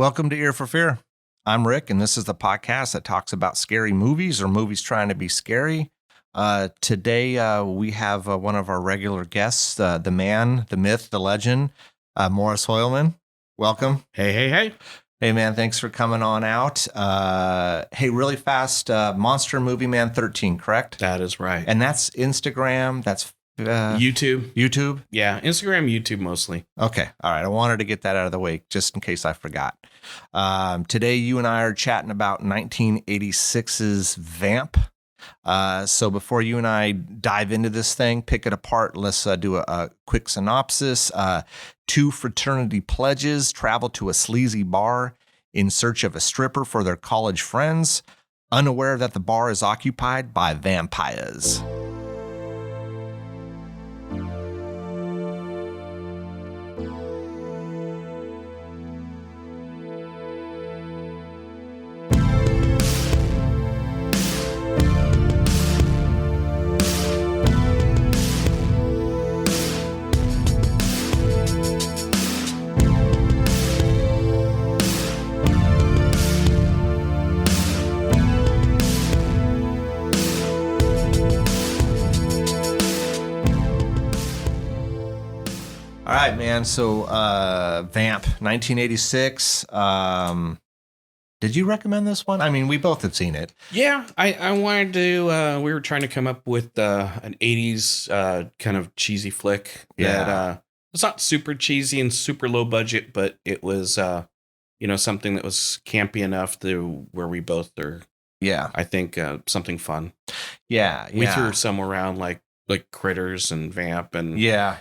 Welcome to Ear for Fear. I'm Rick, and this is the podcast that talks about scary movies or movies trying to be scary. Today, we have one of our regular guests, the man, the myth, the legend, Morris Hoylman. Welcome. Hey. Hey, man, thanks for coming on out. Hey, really fast, Monster Movie Man 13, correct? That is right. And that's Instagram, that's YouTube. Yeah, Instagram, YouTube mostly. Okay. All right. I wanted to get that out of the way just in case I forgot. Today, you and I are chatting about 1986's Vamp. So before you and I dive into this thing, pick it apart, let's do a quick synopsis. Two fraternity pledges travel to a sleazy bar in search of a stripper for their college friends, unaware that the bar is occupied by vampires. All right, man. So, Vamp, 1986. Did you recommend this one? I mean, we both have seen it. Yeah, I wanted to. We were trying to come up with an 80s kind of cheesy flick. Yeah. That, it's not super cheesy and super low budget, but it was, something that was campy enough to where we both are. Yeah. I think something fun. Yeah. We threw some around like Critters and Vamp and Yeah.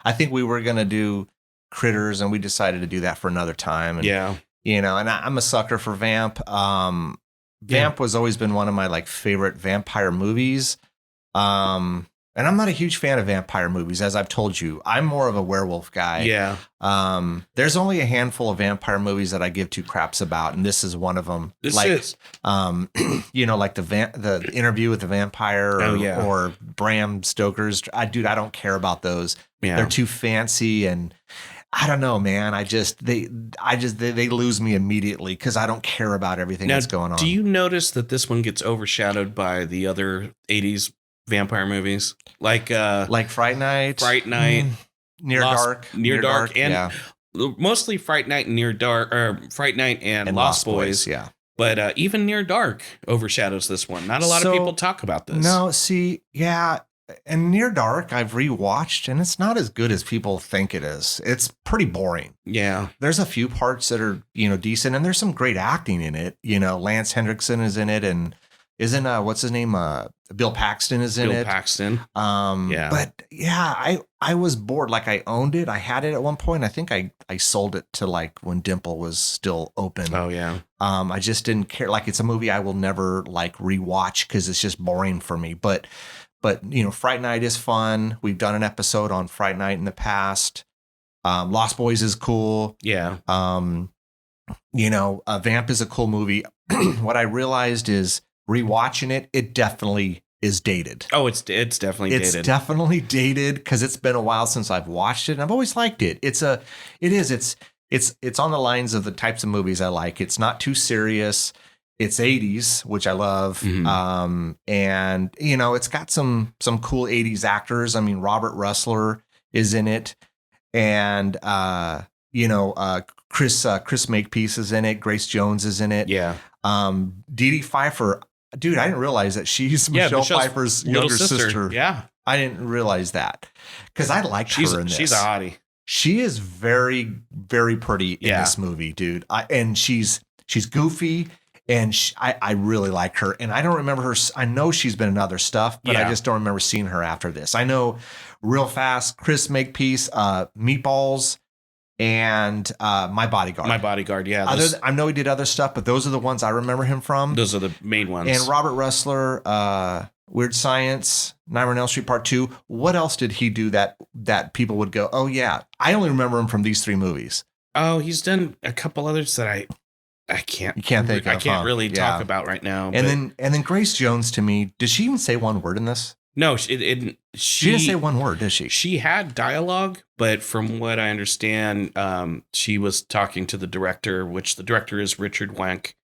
I think we were going to do Critters, and we decided to do that for another time. And, yeah. and I'm a sucker for Vamp. Vamp was always been one of my favorite vampire movies. And I'm not a huge fan of vampire movies, as I've told you. I'm more of a werewolf guy. Yeah. There's only a handful of vampire movies that I give two craps about, and this is one of them. This is. Like the Interview with the Vampire, or Bram Stoker's. I don't care about those. Yeah. They're too fancy, and I don't know, man. They lose me immediately because I don't care about everything that's going on. Do you notice that this one gets overshadowed by the other 80s vampire movies? Like Fright Night, Near Dark, and mostly Fright Night and Near Dark, or Fright Night and Lost Boys. Yeah. But even Near Dark overshadows this one. Not a lot of people talk about this. No, see, yeah. And Near Dark, I've rewatched, and it's not as good as people think it is. It's pretty boring. Yeah. There's a few parts that are, decent, and there's some great acting in it. Lance Hendrickson is in it, and isn't what's his name? Bill Paxton is in it. Bill Paxton. Yeah. But yeah, I was bored. I owned it. I had it at one point. I think I sold it to when Dimple was still open. Oh yeah. I just didn't care. It's a movie I will never rewatch because it's just boring for me. But Fright Night is fun. We've done an episode on Fright Night in the past. Lost Boys is cool. Yeah. Vamp is a cool movie. What I realized is rewatching it definitely is dated. Oh, it's definitely dated. It's definitely dated because it's been a while since I've watched it, and I've always liked it. It's on the lines of the types of movies I like. It's not too serious. It's 80s, which I love. Mm-hmm. And it's got some cool 80s actors. I mean, Robert Russler is in it, and Chris Makepeace is in it. Grace Jones is in it. Yeah. Dee Dee Pfeiffer. Dude, I didn't realize that she's Michelle Pfeiffer's younger sister. Yeah. I didn't realize that because I liked her in this. She's a hottie. She is very, very pretty in this movie, dude. And she's goofy, and I really like her. And I don't remember her. I know she's been in other stuff, but I just don't remember seeing her after this. I know real fast, Chris Makepeace, Meatballs, and My Bodyguard. My Bodyguard, yeah. I know he did other stuff, but those are the ones I remember him from. Those are the main ones. And Robert Russler, Weird Science, Nightmare on Elm Street Part 2. What else did he do that people would go, oh yeah, I only remember him from these three movies? Oh, he's done a couple others that I can't. You can't think of. I can't really talk about right now. And then Grace Jones, to me, did she even say one word in this? No, She didn't say one word, did she? She had dialogue, but from what I understand, she was talking to the director, which the director is Richard Wank.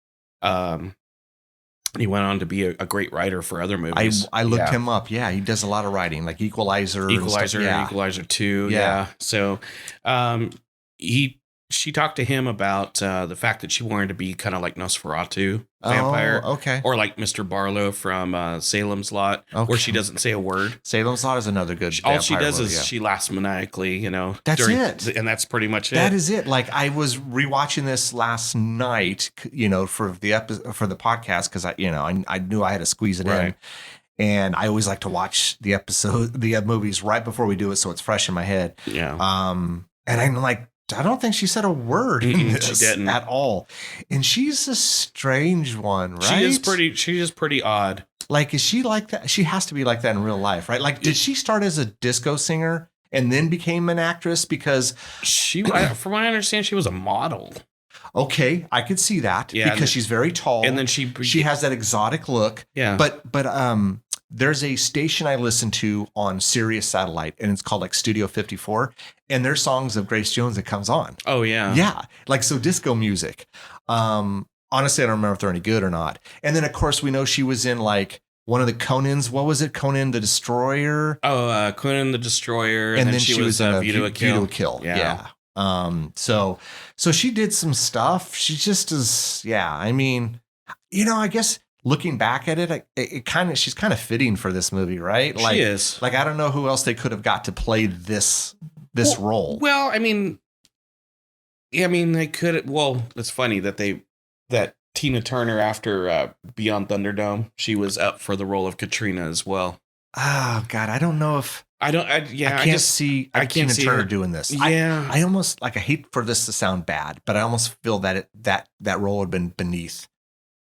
He went on to be a great writer for other movies. I looked him up. Yeah, he does a lot of writing, like Equalizer. Equalizer, and stuff. Equalizer 2. Yeah. So she talked to him about the fact that she wanted to be kind of like Nosferatu vampire. Oh, okay. Or like Mr. Barlow from Salem's Lot, where she doesn't say a word. Salem's Lot is another good all she does is she laughs maniacally, That's it. And that's pretty much it. That is it. Like, I was rewatching this last night, for the podcast, because I knew I had to squeeze it in. And I always like to watch the movies right before we do it, so it's fresh in my head. Yeah. And I'm like, I don't think she said a word in this she didn't. at all. And she's a strange one, right? She is pretty odd. Like, is she like that? She has to be like that in real life, right? Like, did she start as a disco singer and then became an actress? Because from what I understand, she was a model. Okay, I could see that because she's very tall, and then she has that exotic look. Yeah, but there's a station I listen to on Sirius Satellite, and it's called like Studio 54, and there's songs of Grace Jones that comes on. Oh yeah, yeah, like so disco music. Honestly, I don't remember if they're any good or not. And then of course we know she was in like one of the Conans. What was it? Conan the Destroyer. Oh, Conan the Destroyer, and then she was in View to a Kill. Yeah. So she did some stuff. She just is. Yeah. I mean, I guess looking back at it, she's kind of fitting for this movie, right? Like, she is. Like, I don't know who else they could have got to play this role. Well, I mean, they could. Well, it's funny that Tina Turner, after Beyond Thunderdome, she was up for the role of Katrina as well. Oh God, I don't know if I can't see Tina Turner her doing this. Yeah, I almost I hate for this to sound bad, but I almost feel that that role would have been beneath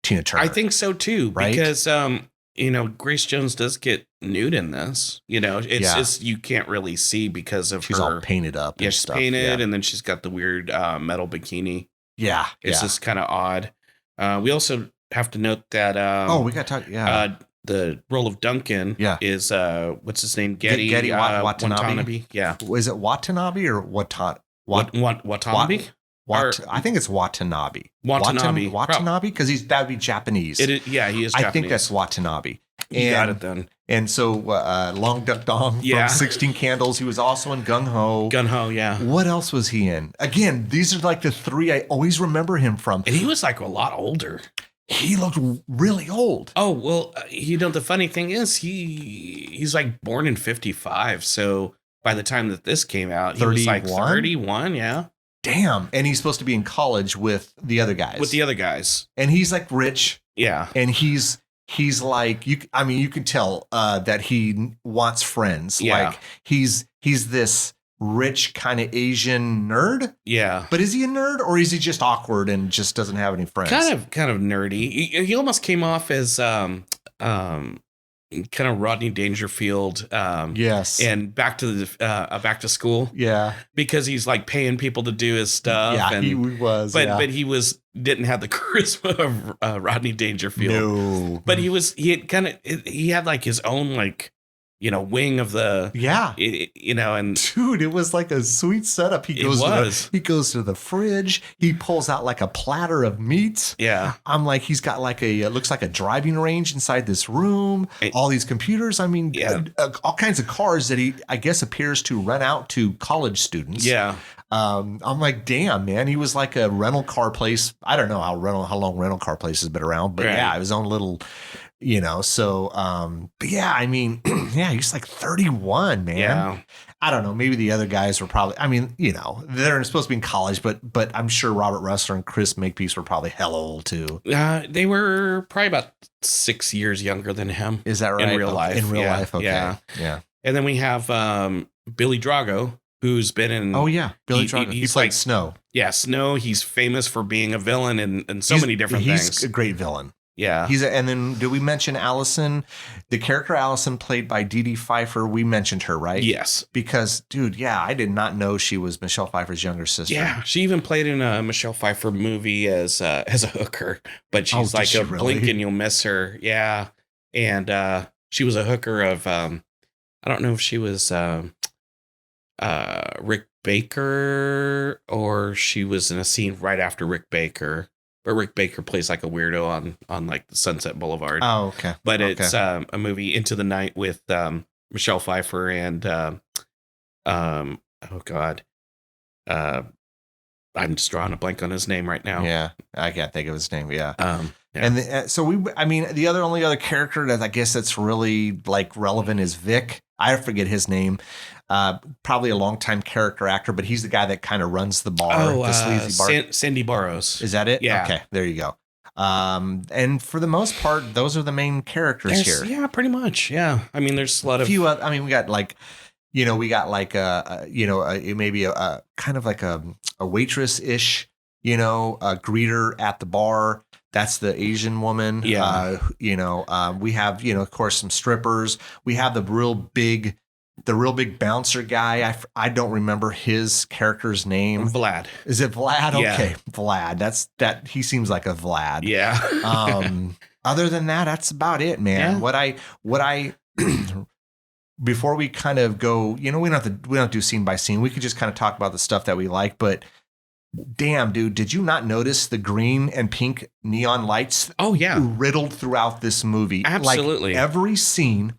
Tina Turner. I think so too, right? Because Grace Jones does get nude in this. It's just you can't really see because of she's all painted up. Yeah, she's painted, and then she's got the weird metal bikini. Yeah, it's just kind of odd. We also have to note that we got to talk. Yeah, the role of Duncan is what's his name? Getty Watanabe. Yeah, is it Watanabe or Watanabe? I think it's Watanabe. Watanabe, because that would be Japanese. He is Japanese. I think that's Watanabe. You got it then. And so Long Duck Dong from 16 Candles. He was also in Gung Ho. Gung Ho, yeah. What else was he in? Again, these are like the three I always remember him from. And he was like a lot older. He looked really old. Oh, well, the funny thing is he's like born in 55. So by the time that this came out, he 31? was like 31, yeah. Damn. And he's supposed to be in college with the other guys. And he's like rich. Yeah. And he's like, you can tell that he wants friends. Yeah. Like he's this rich kind of Asian nerd. Yeah. But is he a nerd or is he just awkward and just doesn't have any friends? Kind of nerdy. He almost came off as kind of Rodney Dangerfield. Yes. And back to school. Yeah. Because he's like paying people to do his stuff. Yeah, and, he was. But he didn't have the charisma of Rodney Dangerfield. No. But he had like his own like, wing of the and dude, it was like a sweet setup. He goes to the fridge. He pulls out like a platter of meats. Yeah, I'm like, he's got like it looks like a driving range inside this room. All these computers. I mean, all kinds of cars that he, I guess, appears to rent out to college students. Yeah. I'm like, damn, man. He was like a rental car place. I don't know how long rental car place has been around, but yeah, his own little. So, but yeah, I mean, he's like 31, man. Yeah. I don't know. Maybe the other guys were probably, they're supposed to be in college, but I'm sure Robert Russler and Chris Makepeace were probably hella old too. They were probably about 6 years younger than him. Is that right? In real life. In real life. Okay. Yeah. And then we have, Billy Drago, who's been in. Oh yeah. Billy Drago. He played Snow. Yeah. Snow. He's famous for being a villain in so many different things. He's a great villain. Yeah. And then did we mention Allison? The character Allison played by Dee Dee Pfeiffer. We mentioned her, right? Yes. Because, dude, I did not know she was Michelle Pfeiffer's younger sister. Yeah. She even played in a Michelle Pfeiffer movie as a hooker, but she's blink and you'll miss her. Yeah. And she was a hooker of I don't know if she was Rick Baker or she was in a scene right after Rick Baker. But Rick Baker plays like a weirdo on like the Sunset Boulevard. Oh, okay. But okay. it's a movie Into the Night with Michelle Pfeiffer and oh god, I'm just drawing a blank on his name right now. Yeah, I can't think of his name. Yeah. Yeah. And so the only other character that I guess that's really like relevant is Vic. I forget his name. Probably a longtime character actor, but he's the guy that kind of runs the bar. Oh, the sleazy bar. Sandy Barrows. Is that it? Yeah. Okay, there you go. And for the most part, those are the main characters here. Yeah, pretty much. Yeah. I mean, there's a lot of few. We got like, maybe a kind of like a waitress ish, a greeter at the bar. That's the Asian woman. Yeah. We have, of course, some strippers. We have the real big bouncer guy. I don't remember his character's name. Vlad. Is it Vlad? Yeah. Okay. Vlad. He seems like a Vlad. Yeah. Other than that, that's about it, man. Yeah. What I before we kind of go, we don't have to do scene by scene. We could just kind of talk about the stuff that we like, but damn, dude, did you not notice the green and pink neon lights? Oh, yeah. Riddled throughout this movie. Absolutely. Like every scene,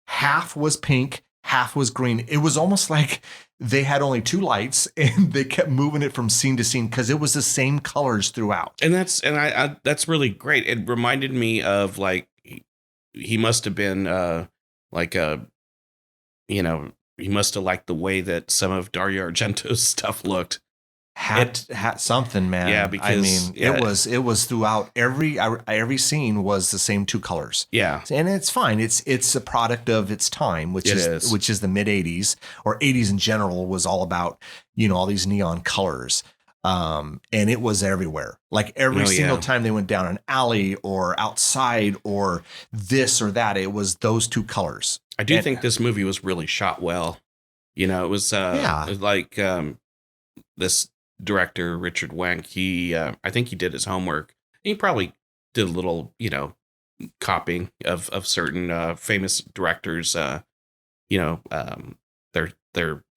half was pink, half was green. It was almost like they had only two lights and they kept moving it from scene to scene because it was the same colors throughout. And that's really great. It reminded me of like, he must have been he must have liked the way that some of Dario Argento's stuff looked. Had something, man. Yeah, because it was throughout every scene was the same two colors. Yeah, and it's fine. It's a product of its time, which is the mid '80s or '80s in general was all about all these neon colors. And it was everywhere. Like every single time they went down an alley or outside or this or that, it was those two colors. I do think this movie was really shot well. It was it was like this director Richard Wank. I think he did his homework. He probably did a little copying of certain famous directors their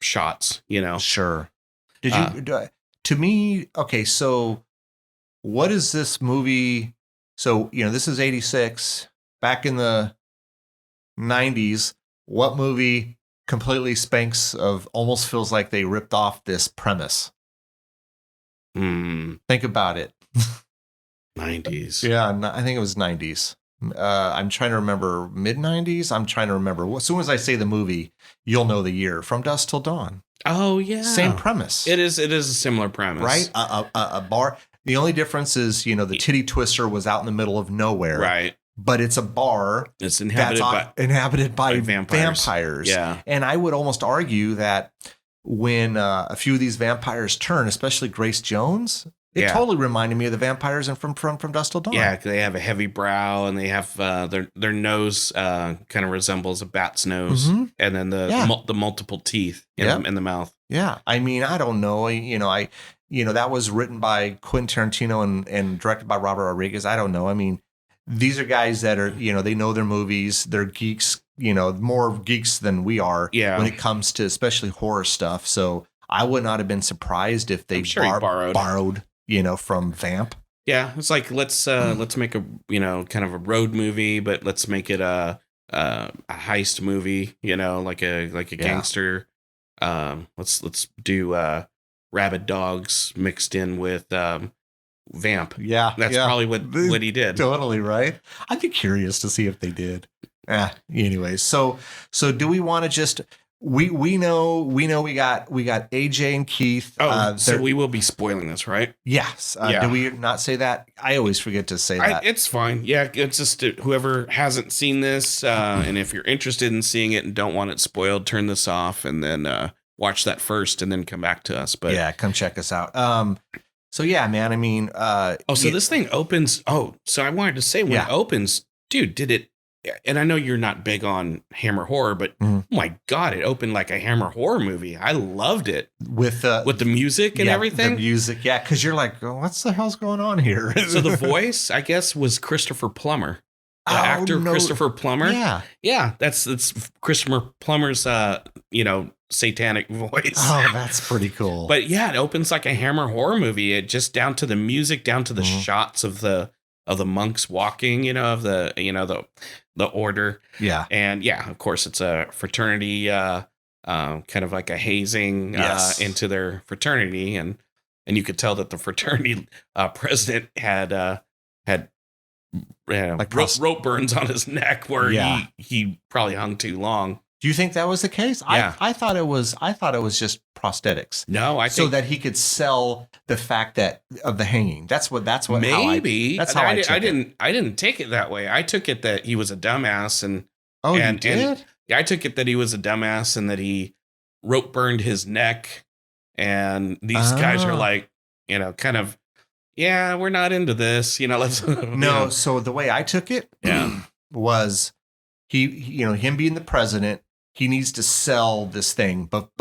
shots. Sure. Did you? To me, okay. So, what is this movie? So this is '86. Back in the '90s, what movie completely spanks of almost feels like they ripped off this premise? Think about it. 90s. Yeah, I think it was 90s. I'm trying to remember mid 90s. I'm trying to remember. As soon as I say the movie, you'll know the year. From Dusk Till Dawn. Oh yeah, same premise. It is a similar premise, right? A bar. The only difference is the titty twister was out in the middle of nowhere, right? But it's a bar. It's inhabited by vampires. Yeah, and I would almost argue that when a few of these vampires turn, especially Grace Jones, it totally reminded me of the vampires from Dusk Till Dawn. Yeah, they have a heavy brow and they have their nose kind of resembles a bat's nose, and then the multiple teeth in the mouth. Yeah, I mean, I don't know, that was written by Quentin Tarantino and directed by Robert Rodriguez. I don't know. I mean, these are guys that are they know their movies. They're geeks. More geeks than we are when it comes to especially horror stuff. So I would not have been surprised if they borrowed from Vamp. Yeah, it's like let's make a kind of a road movie, but let's make it a heist movie. Like a gangster. Let's do rabid dogs mixed in with Vamp. Yeah, that's probably what he did. Totally right. I'd be curious to see if they did. Anyways, so do we want to just we know we got AJ and Keith. So we will be spoiling this, right? Yes. Do we not say that? I always forget to say that. It's fine. Yeah, it's just whoever hasn't seen this, and if you're interested in seeing it and don't want it spoiled, turn this off and then watch that first, and then come back to us. But yeah, come check us out. So yeah, man. I mean, this thing opens. So I wanted to say when it opens, dude, did it? And I know you're not big on Hammer horror, but oh my God, it opened like a Hammer horror movie. I loved it with the music and everything. The music, yeah, because you're like, oh, what's the hell's going on here? So the voice, I guess, was Christopher Plummer. actor no. Christopher Plummer. Yeah. Yeah, that's Christopher Plummer's satanic voice. Oh, that's pretty cool. But yeah, it opens like a Hammer horror movie. It just down to the music, down to the shots of the monks walking, of the order. Yeah. And yeah, of course it's a fraternity kind of like a hazing into their fraternity, and you could tell that the fraternity president had like rope burns on his neck where he probably hung too long. Do you think that was the case? Yeah. I thought it was just prosthetics. No, I think so that he could sell the fact of the hanging. That's what maybe. That's how I took it. I didn't take it that way. I took it that he was a dumbass and you did? And I took it that he was a dumbass and that he rope burned his neck, and these guys are like, kind of, yeah, we're not into this. Let's no. So the way I took it, was he him being the president, he needs to sell this thing, but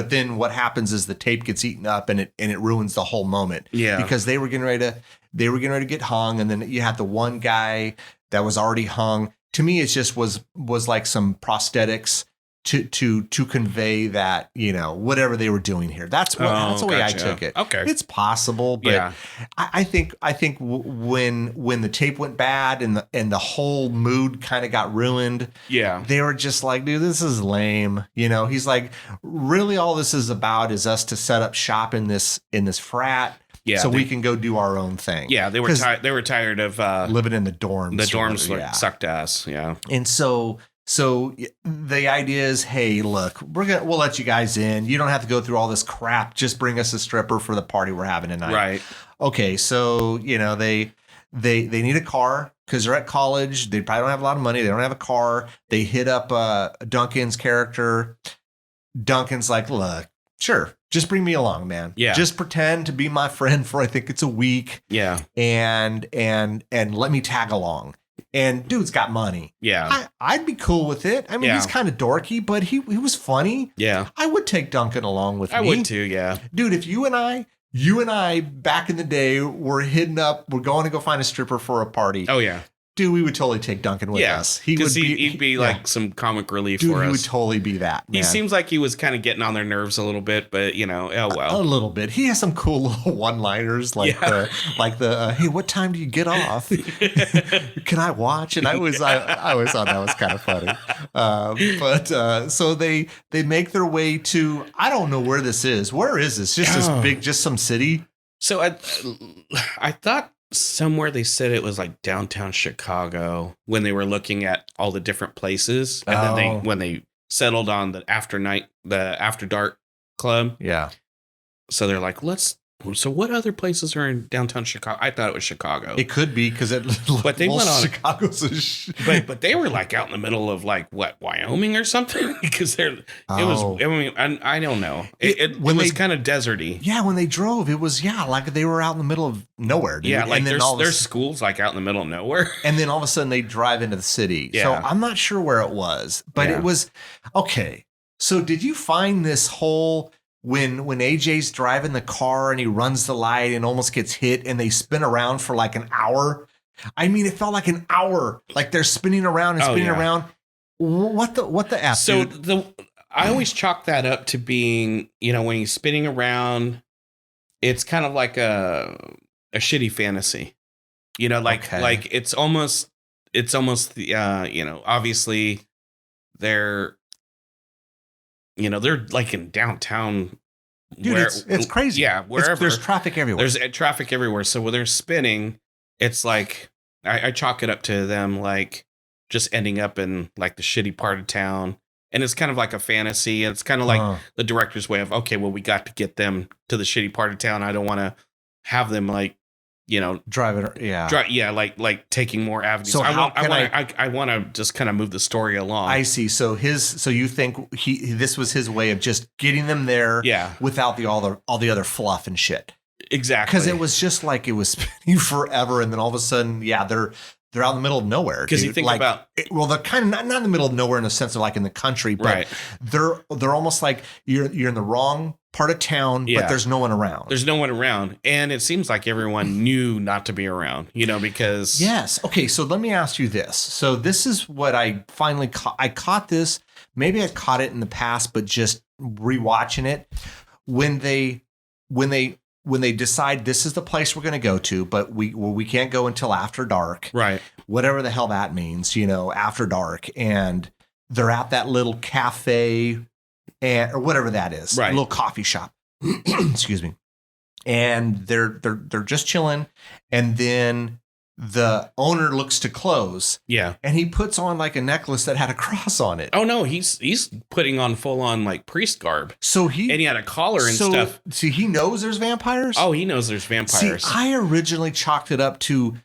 then what happens is the tape gets eaten up and it ruins the whole moment. Yeah, because they were getting ready to get hung, and then you had the one guy that was already hung. To me, it just was like some prosthetics to convey that, whatever they were doing here. That's the way I took it. Okay. It's possible, but I think when the tape went bad and the whole mood kind of got ruined, they were just like, dude, this is lame. He's like, really all this is about is us to set up shop in this frat. Yeah, so we can go do our own thing. Yeah, they were tired of living in the dorms. The dorms sucked ass. Yeah, and so the idea is, hey, look, we'll let you guys in. You don't have to go through all this crap. Just bring us a stripper for the party we're having tonight. Right. Okay, so they need a car because they're at college. They probably don't have a lot of money. They don't have a car. They hit up Duncan's character. Duncan's like, look, sure. Just bring me along, man. Yeah. Just pretend to be my friend for I think it's a week. Yeah. And let me tag along. And dude's got money. Yeah. I'd be cool with it. I mean, he's kind of dorky, but he was funny. Yeah. I would take Duncan along with me. I would too, yeah. Dude, if you and I back in the day were going to go find a stripper for a party. Oh yeah. Dude, we would totally take Duncan with us. He'd be like some comic relief for us. He would totally be that, man. He seems like he was kind of getting on their nerves a little bit, but oh well. A little bit. He has some cool little one-liners like the hey, what time do you get off? Can I watch? And I always thought that was kind of funny. But so they make their way to, I don't know where this is. Where is this? Just some city? So I thought somewhere they said it was like downtown Chicago when they were looking at all the different places, and then when they settled on the after dark club. Yeah. So they're like, so what other places are in downtown Chicago? I thought it was Chicago. It could be because but they went on Chicago's but they were like out in the middle of like what, Wyoming or something, because it was. I mean, I don't know. It was kind of deserty. Yeah, when they drove, it was like they were out in the middle of nowhere. Dude. Yeah, like there's schools like out in the middle of nowhere, and then all of a sudden they drive into the city. Yeah. So I'm not sure where it was, but it was okay. So did you find this whole? When AJ's driving the car and he runs the light and almost gets hit and they spin around for like an hour. I mean, it felt like an hour. Like they're spinning around and spinning around. What the F? So dude? I always chalk that up to being, when he's spinning around, it's kind of like a shitty fantasy. Like it's almost the obviously they're like in downtown. Dude, it's crazy. Yeah, wherever. There's traffic everywhere. There's traffic everywhere. So when they're spinning, it's like, I chalk it up to them like just ending up in like the shitty part of town. And it's kind of like a fantasy. It's kind of like the director's way of, okay, well, we got to get them to the shitty part of town. I don't want to have them like, drive it. Yeah. Like taking more avenues. So I want to just kind of move the story along. I see. So you think this was his way of just getting them there without all the other fluff and shit. Exactly. Because it was just like it was spinning forever. And then all of a sudden, they're out in the middle of nowhere. Because you think like, about they're kind of not in the middle of nowhere in the sense of like in the country, but right. they're almost like you're in the wrong part of town, but there's no one around. There's no one around, and it seems like everyone knew not to be around, because yes. Okay, so let me ask you this. So this is what I finally caught. I caught this. Maybe I caught it in the past, but just rewatching it when they decide this is the place we're going to go to, but we can't go until after dark. Right. Whatever the hell that means, after dark, and they're at that little cafe or whatever that is, right. Little coffee shop. Excuse me. And they're just chilling, and then the owner looks to close. Yeah. And he puts on like a necklace that had a cross on it. Oh no, he's putting on full on like priest garb. So and he had a collar and stuff. See, he knows there's vampires? Oh, he knows there's vampires. See, I originally chalked it up to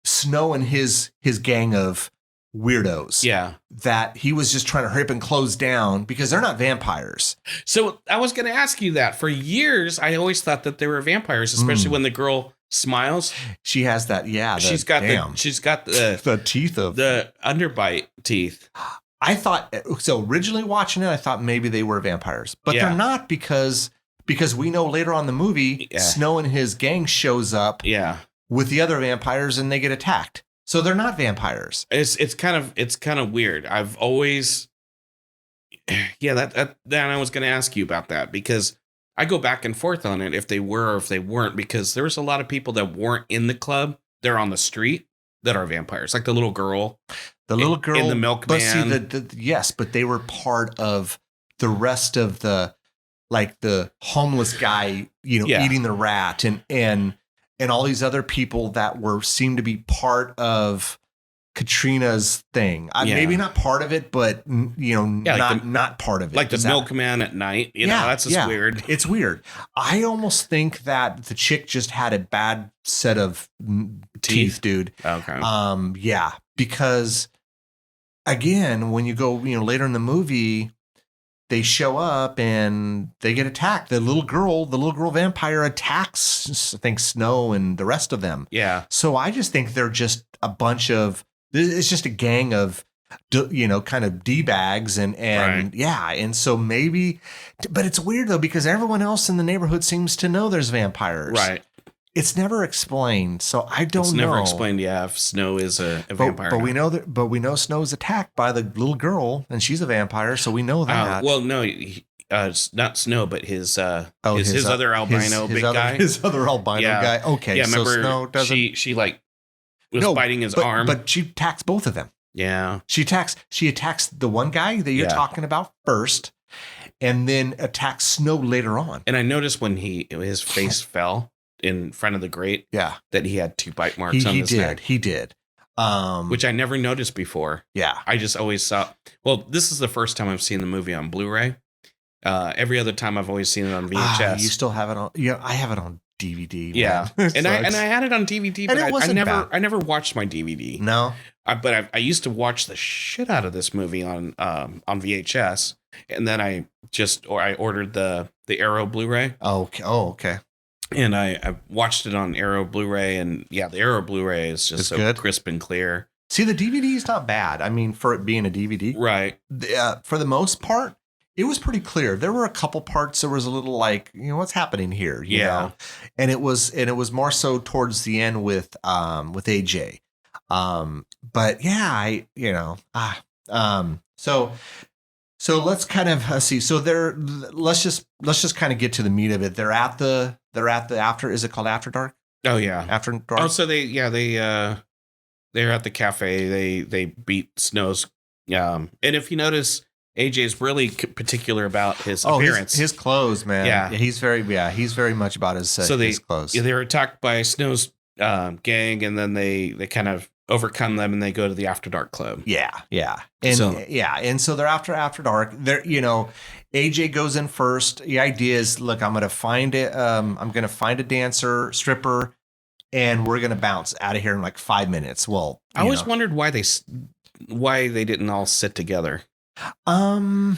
Snow and his gang of weirdos. Yeah. That he was just trying to hurry up and close down because they're not vampires. So I was going to ask you that. For years, I always thought that they were vampires, especially when the girl smiles. She has that, she's got the teeth of the underbite teeth. I thought so. Originally watching it, I thought maybe they were vampires, but they're not because we know later on in the movie, Snow and his gang shows up with the other vampires and they get attacked. So they're not vampires. It's kind of weird. I've always that I was going to ask you about that because I go back and forth on it if they were or if they weren't, because there was a lot of people that weren't in the club. They're on the street that are vampires, like the little girl. The little girl in the milkman. But see, yes, but they were part of the rest of the homeless guy, eating the rat and all these other people that seemed to be part of Katrina's thing. Maybe not part of it, but not part of it. Like the milkman at night. That's just weird. It's weird. I almost think that the chick just had a bad set of teeth, dude. Okay. Because again, when you go, later in the movie, they show up and they get attacked. The little girl vampire attacks, I think, Snow and the rest of them. Yeah. So I just think they're just a bunch of, it's just a gang of, kind of D-bags and right. And so maybe, but it's weird though, because everyone else in the neighborhood seems to know there's vampires. Right. It's never explained, so I don't know. It's never explained, if Snow is a vampire. But we know that. But we know Snow's attacked by the little girl, and she's a vampire, so we know that. Well, no, it's not Snow, but his other albino guy. His other albino guy. Okay, yeah, remember so Snow doesn't. She was biting his arm, but she attacks both of them. Yeah, she attacks the one guy that you're talking about first, and then attacks Snow later on. And I noticed when his face fell in front of the grate, that he had 2 bite marks on his neck. He did. Which I never noticed before. Yeah. I just always saw. Well, this is the first time I've seen the movie on Blu-ray. Every other time I've always seen it on VHS. You still have it on? Yeah, I have it on DVD. Yeah, and I had it on DVD, but I never watched my DVD. No, but I used to watch the shit out of this movie on VHS, and then I ordered the Arrow Blu-ray. Okay. And I watched it on Arrow Blu-ray, and the Arrow Blu-ray is just so good. Crisp and clear. See, the DVD is not bad. I mean, for it being a DVD, right? For the most part, it was pretty clear. There were a couple parts that was a little like, what's happening here? You know? And it was more so towards the end with AJ. But yeah, So let's kind of see. So let's just kind of get to the meat of it. They're at the after. Is it called After Dark? Oh yeah, After Dark. Oh, so they're at the cafe. They beat Snow's. And if you notice, AJ's really particular about his appearance. His clothes, man. Yeah, he's very much about his clothes. Yeah, they're attacked by Snow's gang, and then they kind of overcome them, and they go to the After Dark club. Yeah. And so they're after dark. They're, AJ goes in first. The idea is, look, I'm going to find a dancer, stripper, and we're going to bounce out of here in like 5 minutes. Well, I always wondered why they didn't all sit together. Okay,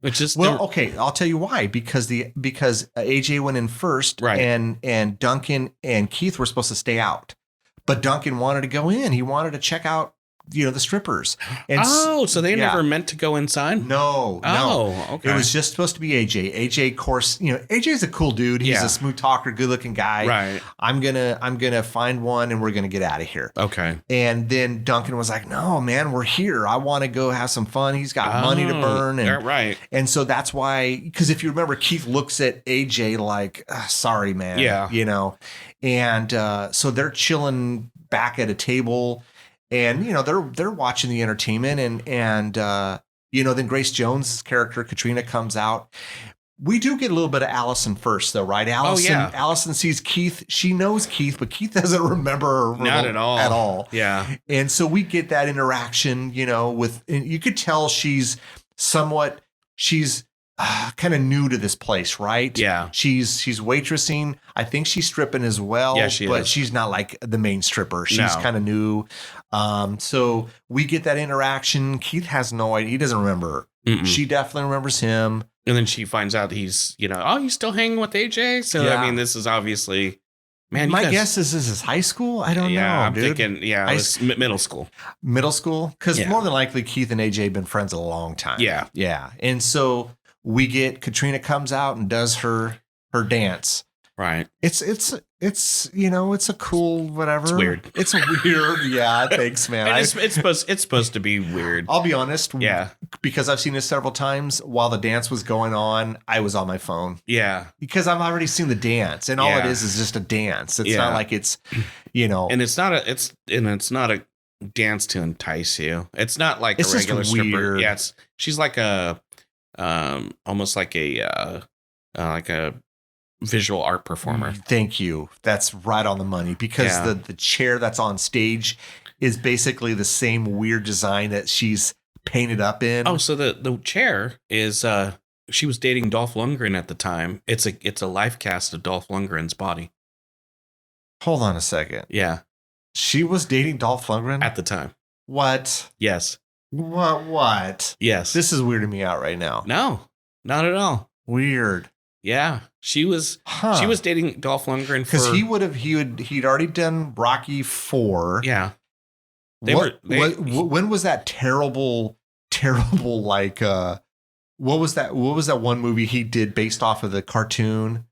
I'll tell you why. Because AJ went in first, right? And Duncan and Keith were supposed to stay out. but Duncan wanted to go in. He wanted to check out, the strippers. And so they never meant to go inside? No. Okay. It was just supposed to be AJ. AJ, of course, AJ's a cool dude. He's a smooth talker, good looking guy. Right. I'm gonna find one and we're gonna get out of here. Okay. And then Duncan was like, no, man, we're here. I want to go have some fun. He's got money to burn. And, right. And so that's why, because if you remember, Keith looks at AJ like, sorry, man. Yeah. And so they're chilling back at a table. And, they're watching the entertainment and then Grace Jones' character, Katrina, comes out. We do get a little bit of Allison first, though, right? Allison sees Keith. She knows Keith, but Keith doesn't remember her not at all. At all. Yeah. And so we get that interaction, and you could tell she's kind of new to this place, right? Yeah. She's waitressing. I think she's stripping as well. Yeah, she but is. she's not like the main stripper. She's kind of new. So we get that interaction. Keith has no idea. He doesn't remember her. Mm-mm. She definitely remembers him. And then she finds out he's, he's still hanging with AJ. So, Yeah. I mean, this is obviously, man. My guess is this is high school. I don't know. I'm dude. thinking, it was middle school. Middle school? Because more than likely, Keith and AJ have been friends a long time. Yeah. Yeah. And so we get Katrina comes out and does her dance. Right. It's a cool whatever. It's weird. It's weird. Yeah, thanks, man. It's supposed to be weird. I'll be honest. Yeah. Because I've seen this several times. While the dance was going on, I was on my phone. Yeah. Because I've already seen the dance, and all it is just a dance. It's not like it's, And it's not a dance to entice you. It's not like it's a regular just stripper. weird. Yeah. She's like almost like a visual art performer. Thank you. That's right on the money, because the chair that's on stage is basically the same weird design that she's painted up in. Oh, so the chair is she was dating Dolph Lundgren at the time. It's a life cast of Dolph Lundgren's body. Hold on a second. Yeah. She was dating Dolph Lundgren At the time. What? Yes. What? Yes. This is weirding me out right now. No, not at all. Weird. Yeah. She was dating Dolph Lundgren because he'd already done Rocky 4. Yeah. When was that terrible like what was that one movie he did based off of the cartoon?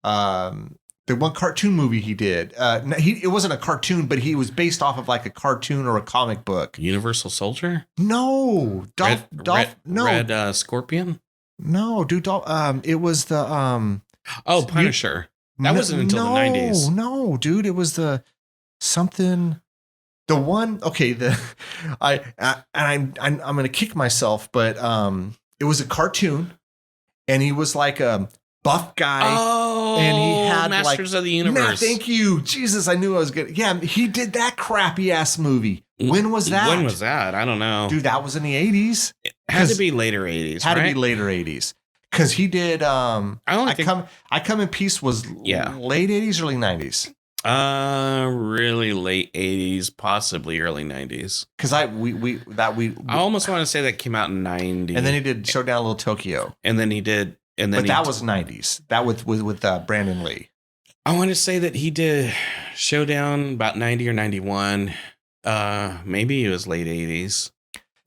The one cartoon movie he did. It wasn't a cartoon, but he was based off of like a cartoon or a comic book. Universal Soldier? No. Red Scorpion? No, dude. It was the Punisher. That wasn't until the 90s. No, dude. It was the something. The one. Okay. I'm gonna kick myself, but it was a cartoon, and he was like a buff guy. Oh, and he had Masters of the Universe. Thank you, Jesus. I knew I was good. Yeah, he did that crappy ass movie. When was that? When was that? I don't know, dude. That was in the 80s. It had to be later 80s. Had to be later 80s. Because he did. I Come in Peace was late 80s, early 90s. Really late 80s, possibly early 90s. Because I almost want to say that came out in 90. And then he did Showdown Little Tokyo. And then he did. And then that was 90s. That with Brandon Lee. I want to say that he did Showdown about 90 or 91. Maybe it was late 80s.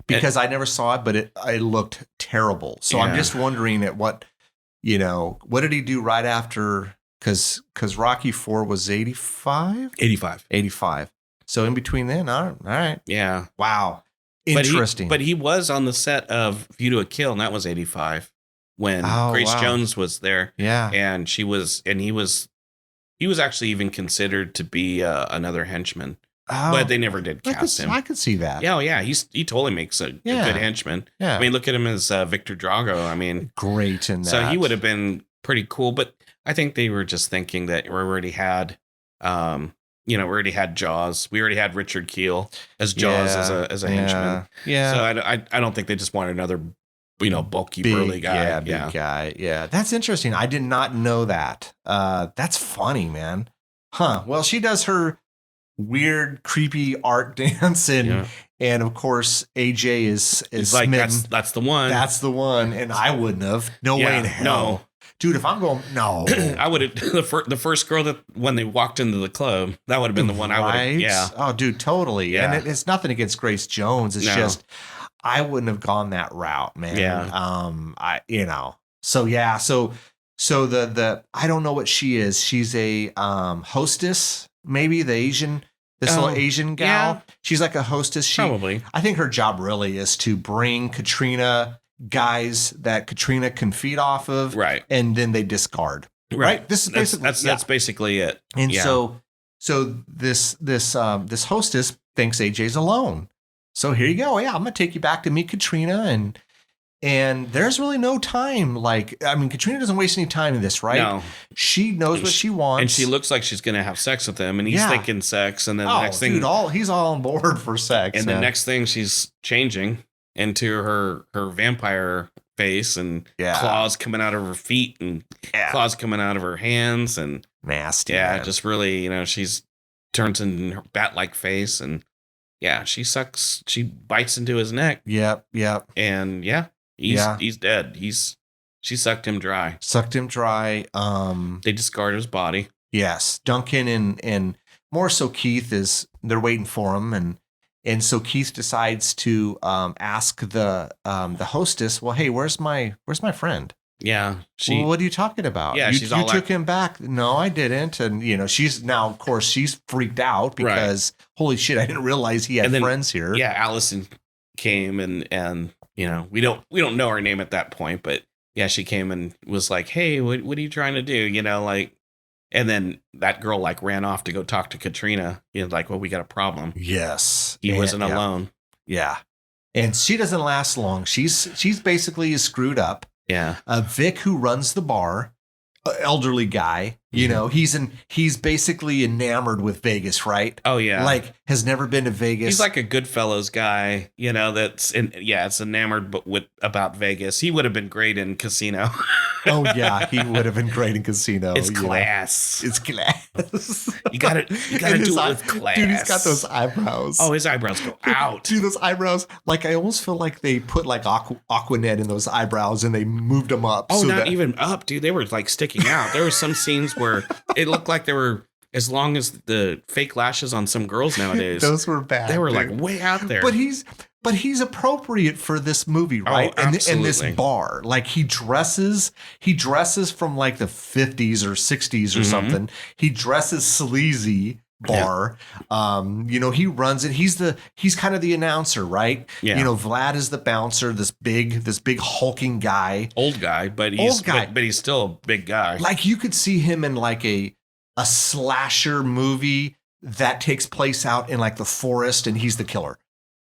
Because I never saw it, but it looked terrible. So I'm just wondering what did he do right after? Because Rocky 4 was 85? 85. So in between then, all right. Yeah. Wow. Interesting. But he was on the set of View to a Kill, and that was 85 when Grace Jones was there. Yeah. And he was actually even considered to be another henchman. Oh, but they never did cast him. I could see that. Yeah, yeah. He totally makes a good henchman. Yeah. I mean, look at him as Victor Drago. I mean, great in that. So he would have been pretty cool. But I think they were just thinking that we already had, we already had Jaws. We already had Richard Kiel as Jaws as a henchman. Yeah. So I don't think they just wanted another, bulky, burly guy. Yeah, big guy. Yeah, that's interesting. I did not know that. That's funny, man. Huh. Well, she does her weird, creepy art dance, and of course AJ is like that's the one. That's the one, and I wouldn't have. No way in hell. No. Dude, if I'm going, no. I would have the first girl that when they walked into the club, that would have been the one I would have. Yeah. Oh, dude, totally. Yeah. And it's nothing against Grace Jones. It's just I wouldn't have gone that route, man. Yeah. So yeah, so the I don't know what she is. She's a hostess, maybe this little Asian gal. Yeah. She's like a hostess. Probably. I think her job really is to bring Katrina guys that Katrina can feed off of, right? And then they discard, right? This is basically that's basically it. And so this hostess thinks AJ's alone. So here you go. Yeah, I'm gonna take you back to meet Katrina, and there's really no time. Like, I mean, Katrina doesn't waste any time in this, right? No, she knows what she wants, and she looks like she's gonna have sex with him, and he's thinking sex, and then the next thing, he's all on board for sex, and the next thing she's changing into her vampire face and claws coming out of her feet and claws coming out of her hands and nasty. Yeah, man. just really, she's turns in her bat-like face and she bites into his neck. Yep. And he's dead. She sucked him dry. They discard his body. Yes. Duncan and more so Keith they're waiting for him and so Keith decides to ask the hostess, well, hey, where's my friend? Yeah. Well, what are you talking about? Yeah, you took him back. No, I didn't. And she's now, of course, she's freaked out because holy shit, I didn't realize he had friends here. Yeah, Allison came and we don't know her name at that point, but yeah, she came and was like, hey, what are you trying to do? And then that girl ran off to go talk to Katrina. Well, we got a problem. Yes. He wasn't alone. Yeah. And she doesn't last long. She's basically screwed up. Yeah. Vic, who runs the bar, elderly guy, he's basically enamored with Vegas, right? Oh yeah. Like has never been to Vegas. He's like a Goodfellas guy, it's enamored about Vegas. He would have been great in Casino. Oh yeah, he would have been great in Casino. It's class. It's class. You gotta do it with class. Dude, he's got those eyebrows. Oh, his eyebrows go out. Dude, those eyebrows. Like I almost feel like they put Aquanet in those eyebrows and they moved them up. Oh, not even up, dude. They were sticking out. There were some scenes where it looked like they were as long as the fake lashes on some girls nowadays. Those were bad. They were way out there. But he's appropriate for this movie, right? Oh, and this bar. Like he dresses from like the 50s or 60s or something. He dresses sleazy bar. Yeah. He runs it. He's kind of the announcer, right? Yeah. Vlad is the bouncer, this big hulking guy. Old guy, but he's still a big guy. Like you could see him in like a slasher movie that takes place out in like the forest and he's the killer.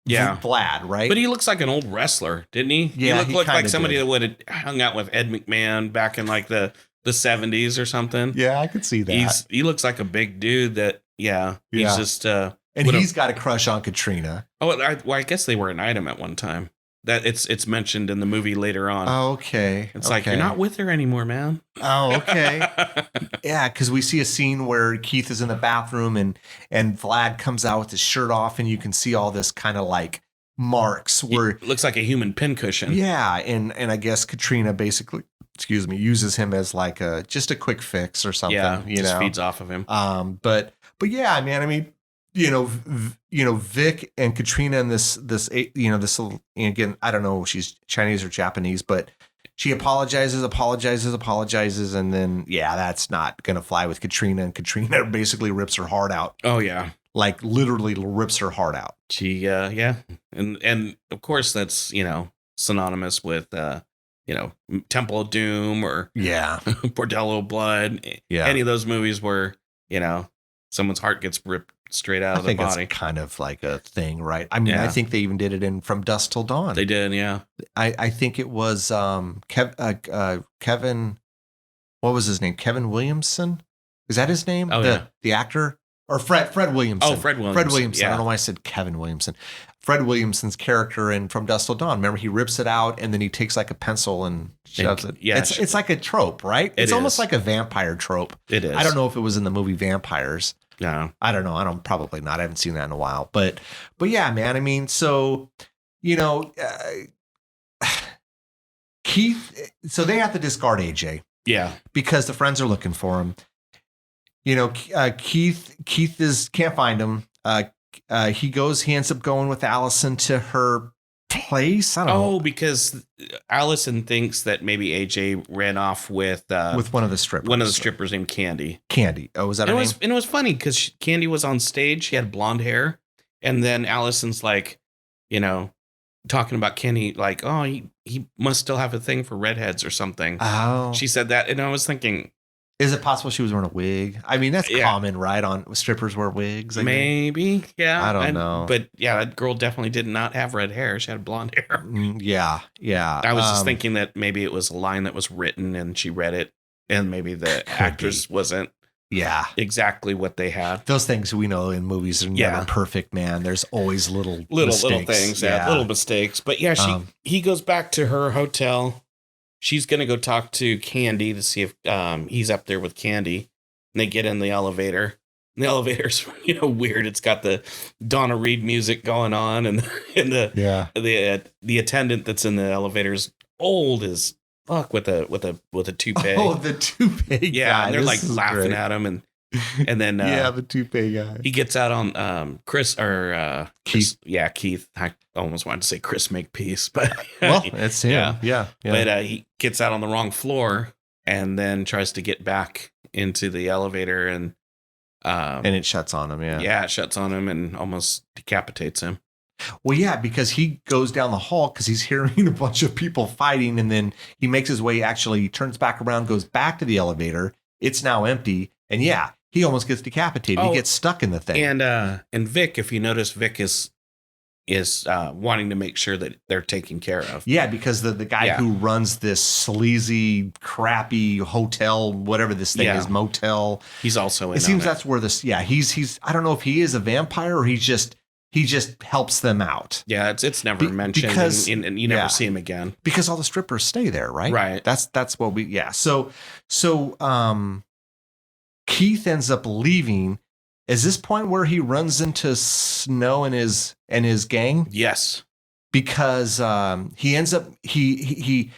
Yeah. Vlad, right? But he looks like an old wrestler, didn't he? Yeah, he looked like somebody that would have hung out with Ed McMahon back in like the 70s or something. Yeah, I could see that. He looks like a big dude that, he's just... and he's got a crush on Katrina. Oh, I guess they were an item at one time. That it's mentioned in the movie later on. Oh, okay. It's like, you're not with her anymore, man. Oh, okay. Yeah, because we see a scene where Keith is in the bathroom and Vlad comes out with his shirt off and you can see all this kind of like marks where it looks like a human pincushion. Yeah, and I guess Katrina basically, uses him as like just a quick fix or something. Yeah, just feeds off of him. But yeah, man, I mean, Vic and Katrina and this again, I don't know if she's Chinese or Japanese, but she apologizes, and then that's not gonna fly with Katrina, and Katrina basically rips her heart out. Oh yeah, like literally rips her heart out. She and of course that's synonymous with Temple of Doom or Bordello Blood. Yeah, any of those movies where someone's heart gets ripped straight out of the body. I think it's kind of like a thing, right? I mean, I think they even did it in From Dusk Till Dawn. They did, yeah. I think it was Kevin, what was his name? Kevin Williamson? Is that his name? Oh, the actor? Or Fred Williamson. Oh, Fred Williamson. Fred Williamson. Yeah. I don't know why I said Kevin Williamson. Fred Williamson's character in From Dusk Till Dawn. Remember, he rips it out and then he takes like a pencil and shoves it. Yeah, it's like a trope, right? It's almost like a vampire trope. It is. I don't know if it was in the movie Vampires. No, I don't know. Probably not. I haven't seen that in a while. But yeah, man. I mean, so Keith. So they have to discard AJ. Yeah. because the friends are looking for him. Keith can't find him. He ends up going with Allison to her place. I don't know. Oh, because Allison thinks that maybe AJ ran off with With one of the strippers. One of the strippers named Candy. Candy. Oh, was that her name? And it was funny because Candy was on stage. She had blonde hair. And then Allison's like, talking about Candy, like, oh, he must still have a thing for redheads or something. Oh. She said that. And I was thinking, is it possible she was wearing a wig? I mean, that's common, right? On strippers wear wigs. Maybe. Yeah. I don't know. But yeah, that girl definitely did not have red hair. She had blonde hair. Yeah. I was just thinking that maybe it was a line that was written and she read it, and maybe the actress wasn't exactly what they had. Those things we know in movies are never perfect, man. There's always little things, little mistakes. But yeah, he goes back to her hotel. She's going to go talk to Candy to see if he's up there with Candy. And they get in the elevator. And the elevator's weird. It's got the Donna Reed music going on, and the attendant that's in the elevator is old as fuck with a toupee. Oh, the toupee guy. And they're like laughing at him, and then the toupee guy. He gets out on Chris or Keith. Keith. I almost wanted to say Chris Makepeace, but well, it's him. Yeah. But he gets out on the wrong floor and then tries to get back into the elevator, and it shuts on him. Yeah, it shuts on him and almost decapitates him. Well, yeah, because he goes down the hall because he's hearing a bunch of people fighting, and then he makes his way. Actually, he turns back around, goes back to the elevator. It's now empty, and he almost gets decapitated. He gets stuck in the thing. And Vic, if you notice, Vic is wanting to make sure that they're taken care of. Yeah, because the guy who runs this sleazy, crappy hotel, whatever this thing is, motel. He's also in. It seems that's where this. Yeah, he's. I don't know if he is a vampire or he just helps them out. Yeah, it's never mentioned, because, and you never see him again because all the strippers stay there, right? Right. That's what we. Yeah. So Keith ends up leaving. Is this point where he runs into Snow and his gang? Yes. Because he ends up he's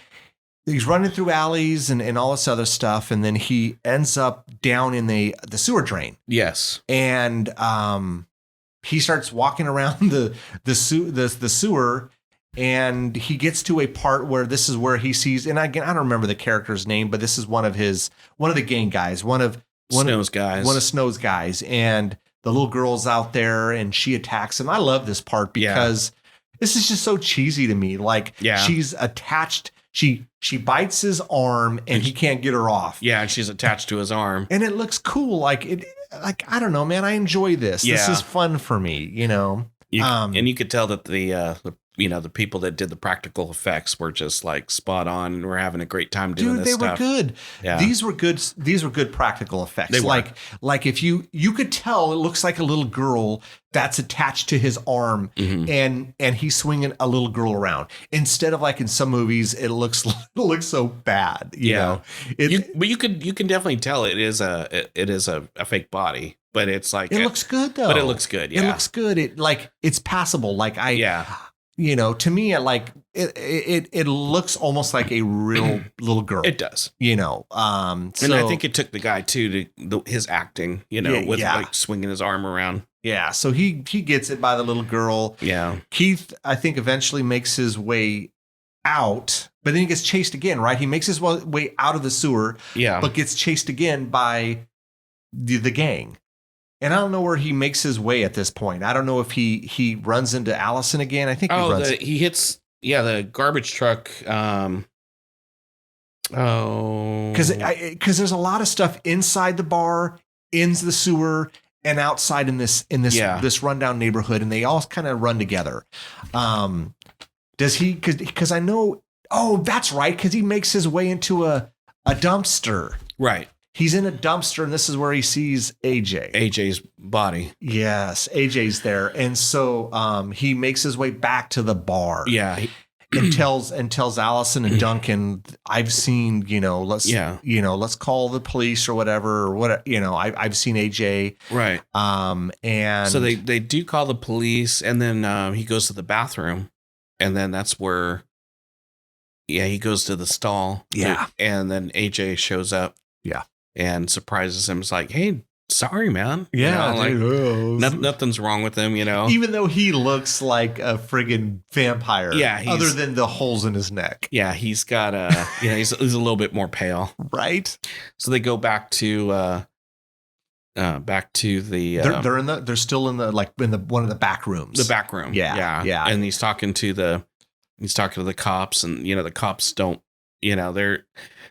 running through alleys and all this other stuff, and then he ends up down in the sewer drain. Yes. And he starts walking around the sewer, and he gets to a part where this is where he sees, and again, I don't remember the character's name, but this is one of the gang guys, one of Snow's guys, and the little girl's out there, and she attacks him. I love this part because this is just so cheesy to me. Like, she's attached. She bites his arm, and he can't get her off. Yeah, and she's attached to his arm, and it looks cool. Like I don't know, man. I enjoy this. Yeah. This is fun for me. And you could tell that the people that did the practical effects were just like spot on, and we're having a great time doing this stuff. They were good. Yeah. These were good practical effects. They were. Like if you could tell, it looks like a little girl that's attached to his arm, and he's swinging a little girl around, instead of like in some movies it looks so bad. You know, but you can definitely tell it is a fake body. But it's like it looks good though. But it looks good. Yeah. It looks good. It's passable. To me, it looks almost like a real little girl. It does. And I think it took the guy too to his acting, with like swinging his arm around. Yeah. So he gets it by the little girl. Yeah. Keith, I think, eventually makes his way out, but then he gets chased again, right? He makes his way out of the sewer, but gets chased again by the gang. And I don't know where he makes his way at this point. I don't know if he runs into Allison again. I think he runs. He hits the garbage truck. Because there's a lot of stuff inside the bar, in the sewer, and outside in this rundown neighborhood, and they all kind of run together. Does he? Because I know. Oh, that's right. Because he makes his way into a dumpster. Right. He's in a dumpster, and this is where he sees AJ. AJ's body. Yes, AJ's there, and so he makes his way back to the bar. Yeah, and tells Allison and Duncan, "I've seen, let's call the police or whatever, or what, I've seen AJ." Right. And so they do call the police, and then he goes to the bathroom, and then that's where he goes to the stall. Yeah. And then AJ shows up. Yeah. And surprises him. It's like, hey, sorry, man. Yeah, Nothing's wrong with him, Even though he looks like a friggin' vampire. Yeah. Other than the holes in his neck. Yeah, he's got he's a little bit more pale. Right. So they go back to the they're still in the one of the back rooms. The back room. Yeah. And he's talking to the cops, and the cops don't, they're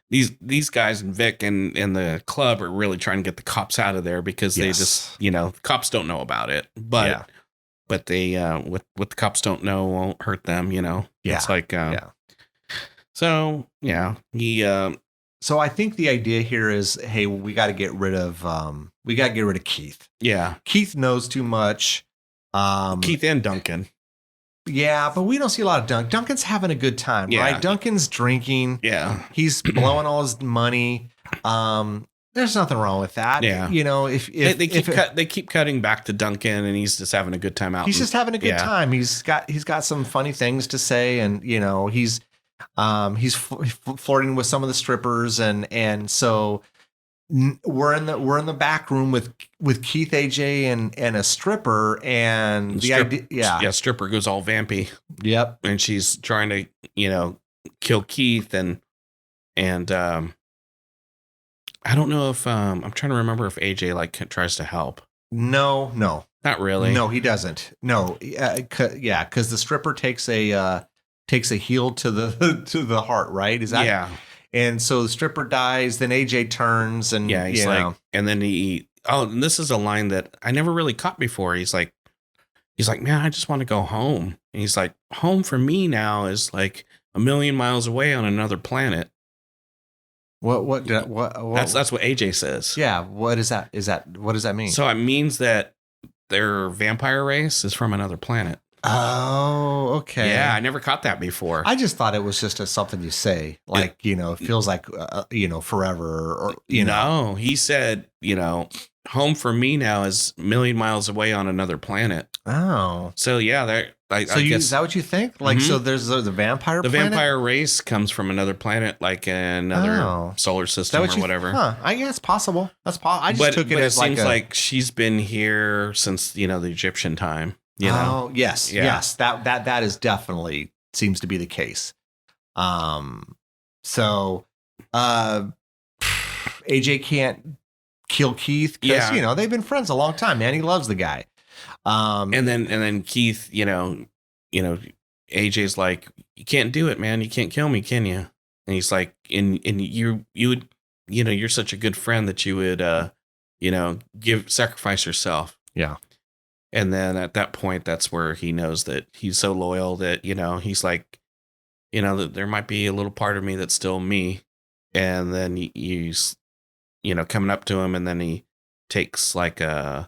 these guys and Vic and the club are really trying to get the cops out of there because they just, cops don't know about it. But they what the cops don't know won't hurt them, Yeah. It's like So he so I think the idea here is, hey, we got to get rid of Keith. Yeah. Keith knows too much. Keith and Duncan. Yeah, but we don't see a lot of Duncan. Duncan's having a good time, right? Duncan's drinking. Yeah. He's blowing all his money. There's nothing wrong with that. Yeah. If they keep cutting back to Duncan, and he's just having a good time out. He's just having a good time. He's got some funny things to say, and he's flirting with some of the strippers, and so we're in the back room with Keith, AJ, and a stripper, and stripper goes all vampy. Yep. And she's trying to kill Keith, and I don't know if I'm trying to remember if AJ tries to help. No, not really. No, he doesn't. No, because the stripper takes a heel to the heart, right? Is that? Yeah. And so the stripper dies, then AJ turns, and he's and then and this is a line that I never really caught before. He's like, man, I just want to go home. And he's like, home for me now is like 1,000,000 miles away on another planet. What? That's what AJ says. Yeah. What is that? What does that mean? So it means that their vampire race is from another planet. Oh, okay. Yeah, I never caught that before. I just thought it was just something you say, it feels like forever, or No, he said, home for me now is 1,000,000 miles away on another planet. Oh, so yeah, I guess, is that what you think? Like, so there's the vampire. The planet? vampire race comes from another planet, like another solar system or whatever. I guess possible. That's possible. I just took it as it seems like she's been here since the Egyptian time. Oh, yes. That is definitely seems to be the case. So AJ can't kill Keith because they've been friends a long time, man. He loves the guy. And then Keith, AJ's like, you can't do it, man. You can't kill me, can you? And he's like, and you would, you're such a good friend that you would, sacrifice yourself. Yeah. And then at that point, that's where he knows that he's so loyal that, he's like, that there might be a little part of me that's still me. And then he's, coming up to him, and then he takes I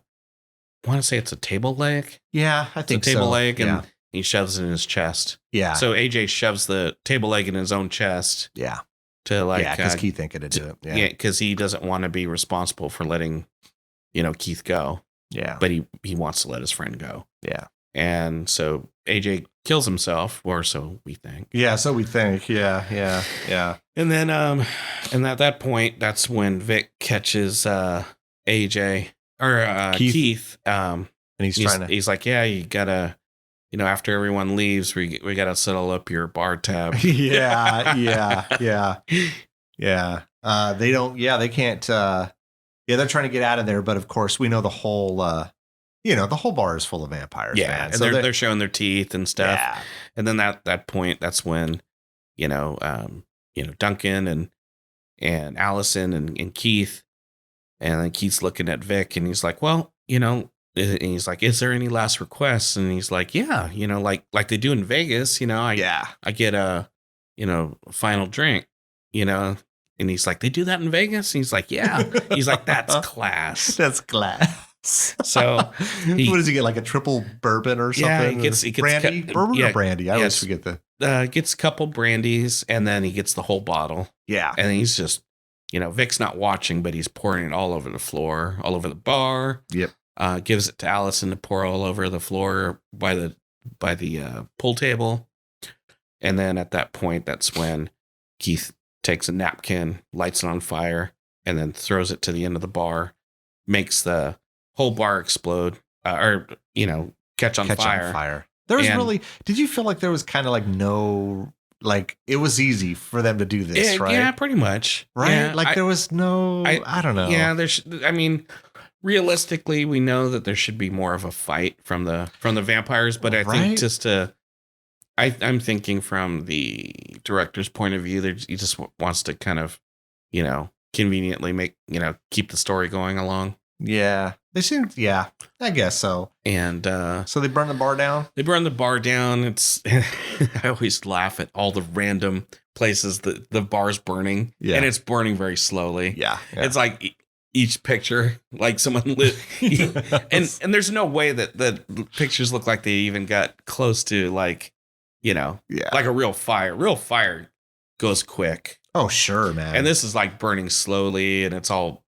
want to say it's a table leg. Yeah, I think it's a table leg, and he shoves it in his chest. Yeah. So AJ shoves the table leg in his own chest. Yeah. To because Keith ain't gonna do it. Yeah, because he doesn't want to be responsible for letting, Keith go. Yeah. But he wants to let his friend go. Yeah. And so AJ kills himself, or so we think. Yeah, so we think. Yeah. And then and at that point, that's when Vic catches AJ or Keith. And he's like, yeah, you gotta, after everyone leaves, we gotta settle up your bar tab. Yeah. They don't. Yeah, they can't. They're trying to get out of there, but of course, we know the whole. The whole bar is full of vampires. Yeah, man. and so they're showing their teeth and stuff. Yeah. And then that point, that's when, Duncan and Allison and Keith, and then Keith's looking at Vic, and he's like, well, and he's like, is there any last requests? And he's like, yeah, like they do in Vegas, I get a, final drink, and he's like, they do that in Vegas? And he's like, yeah. He's like, that's class. That's class. So what does he get? Like a triple bourbon or something? Yeah, he gets brandy, bourbon or brandy. I always forget gets a couple brandies, and then he gets the whole bottle. Yeah, and he's just, Vic's not watching, but he's pouring it all over the floor, all over the bar. Yep. Gives it to Allison to pour all over the floor by the pool table. And then at that point, that's when Keith takes a napkin, lights it on fire, and then throws it to the end of the bar, makes the whole bar explode, or catch on fire. There was really. Did you feel like there was kind of like no, like it was easy for them to do this, right? Yeah, pretty much. Right? Yeah, like there was no. I don't know. Yeah, I mean, realistically, we know that there should be more of a fight from the vampires, but I think just I'm thinking from the director's point of view, he just wants to kind of, conveniently make, keep the story going along. Yeah. They seem, yeah, I guess so. And so they burn the bar down? They burn the bar down. It's I always laugh at all the random places that the bar's burning. Yeah. And it's burning very slowly. Yeah. It's like each picture, like someone lit. Yes. and there's no way that the pictures look like they even got close to like, like a real fire. Real fire goes quick. Oh, sure, man. And this is like burning slowly, and it's all,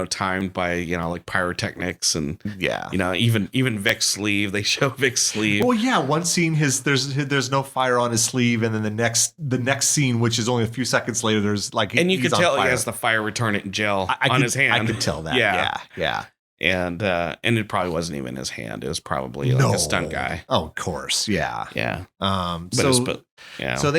timed by, like pyrotechnics and, even Vic's sleeve. They show Vic's sleeve. Well, yeah. One scene, there's no fire on his sleeve. And then the next scene, which is only a few seconds later, there's like, and you could tell he has the fire retardant gel on his hand. I could tell that. Yeah. And it probably wasn't even his hand. It was probably like a stunt guy. Oh, of course. Yeah. Yeah. So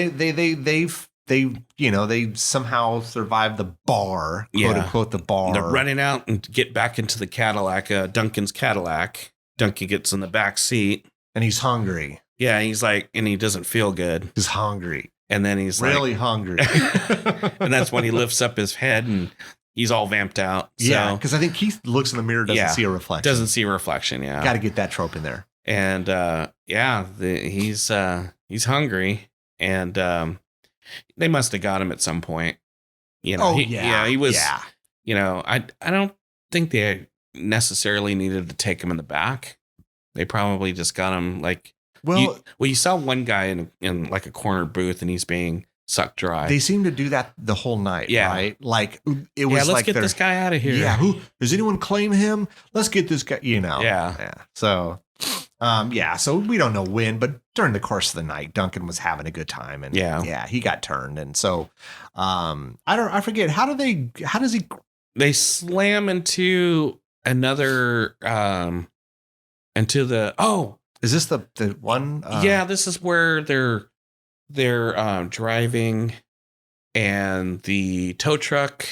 they somehow survive the bar, quote unquote, the bar. They're running out and get back into the Cadillac, Duncan's Cadillac. Duncan gets in the back seat. And he's hungry. Yeah. He's like, and he doesn't feel good. He's hungry. And then he's really hungry. And that's when he lifts up his head and he's all vamped out. So. Yeah, because I think Keith looks in the mirror, doesn't see a reflection. Doesn't see a reflection, yeah. Got to get that trope in there. And he's hungry, and they must have got him at some point. He was. Yeah. I don't think they necessarily needed to take him in the back. They probably just got him like. Well, you saw one guy in like a corner booth, and he's being sucked dry. They seem to do that the whole night, right? Like it was let's get this guy out of here. Yeah, does anyone claim him? Let's get this guy, Yeah. So, so we don't know when, but during the course of the night, Duncan was having a good time, and he got turned, and so I forget how does he? They slam into another into the is this the one? This is where they're driving, and the tow truck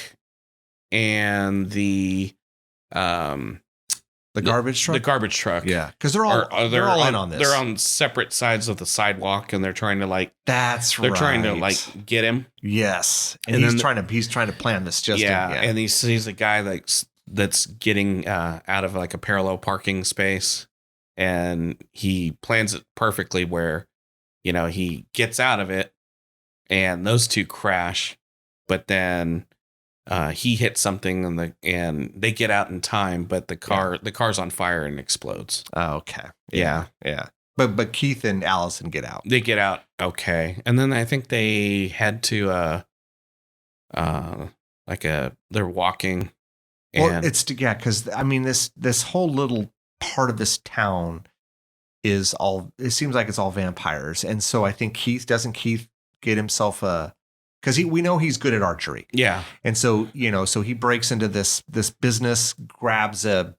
and the garbage truck. The garbage truck. Yeah, because they're all in on this. They're on separate sides of the sidewalk, and they're trying to like. They're trying to like get him. Yes, and he's trying to plan this. And he sees a guy that's getting out of like a parallel parking space, and he plans it perfectly where. He gets out of it, and those two crash, but then he hits something, and they get out in time, but the car's on fire and explodes. Oh, okay. Yeah. But Keith and Allison get out. They get out okay, and then I think they head to they're walking. Well, because I mean this whole little part of this town. It seems like it's all vampires. And so I think Keith get himself because we know he's good at archery. Yeah. And so, so he breaks into this business, grabs a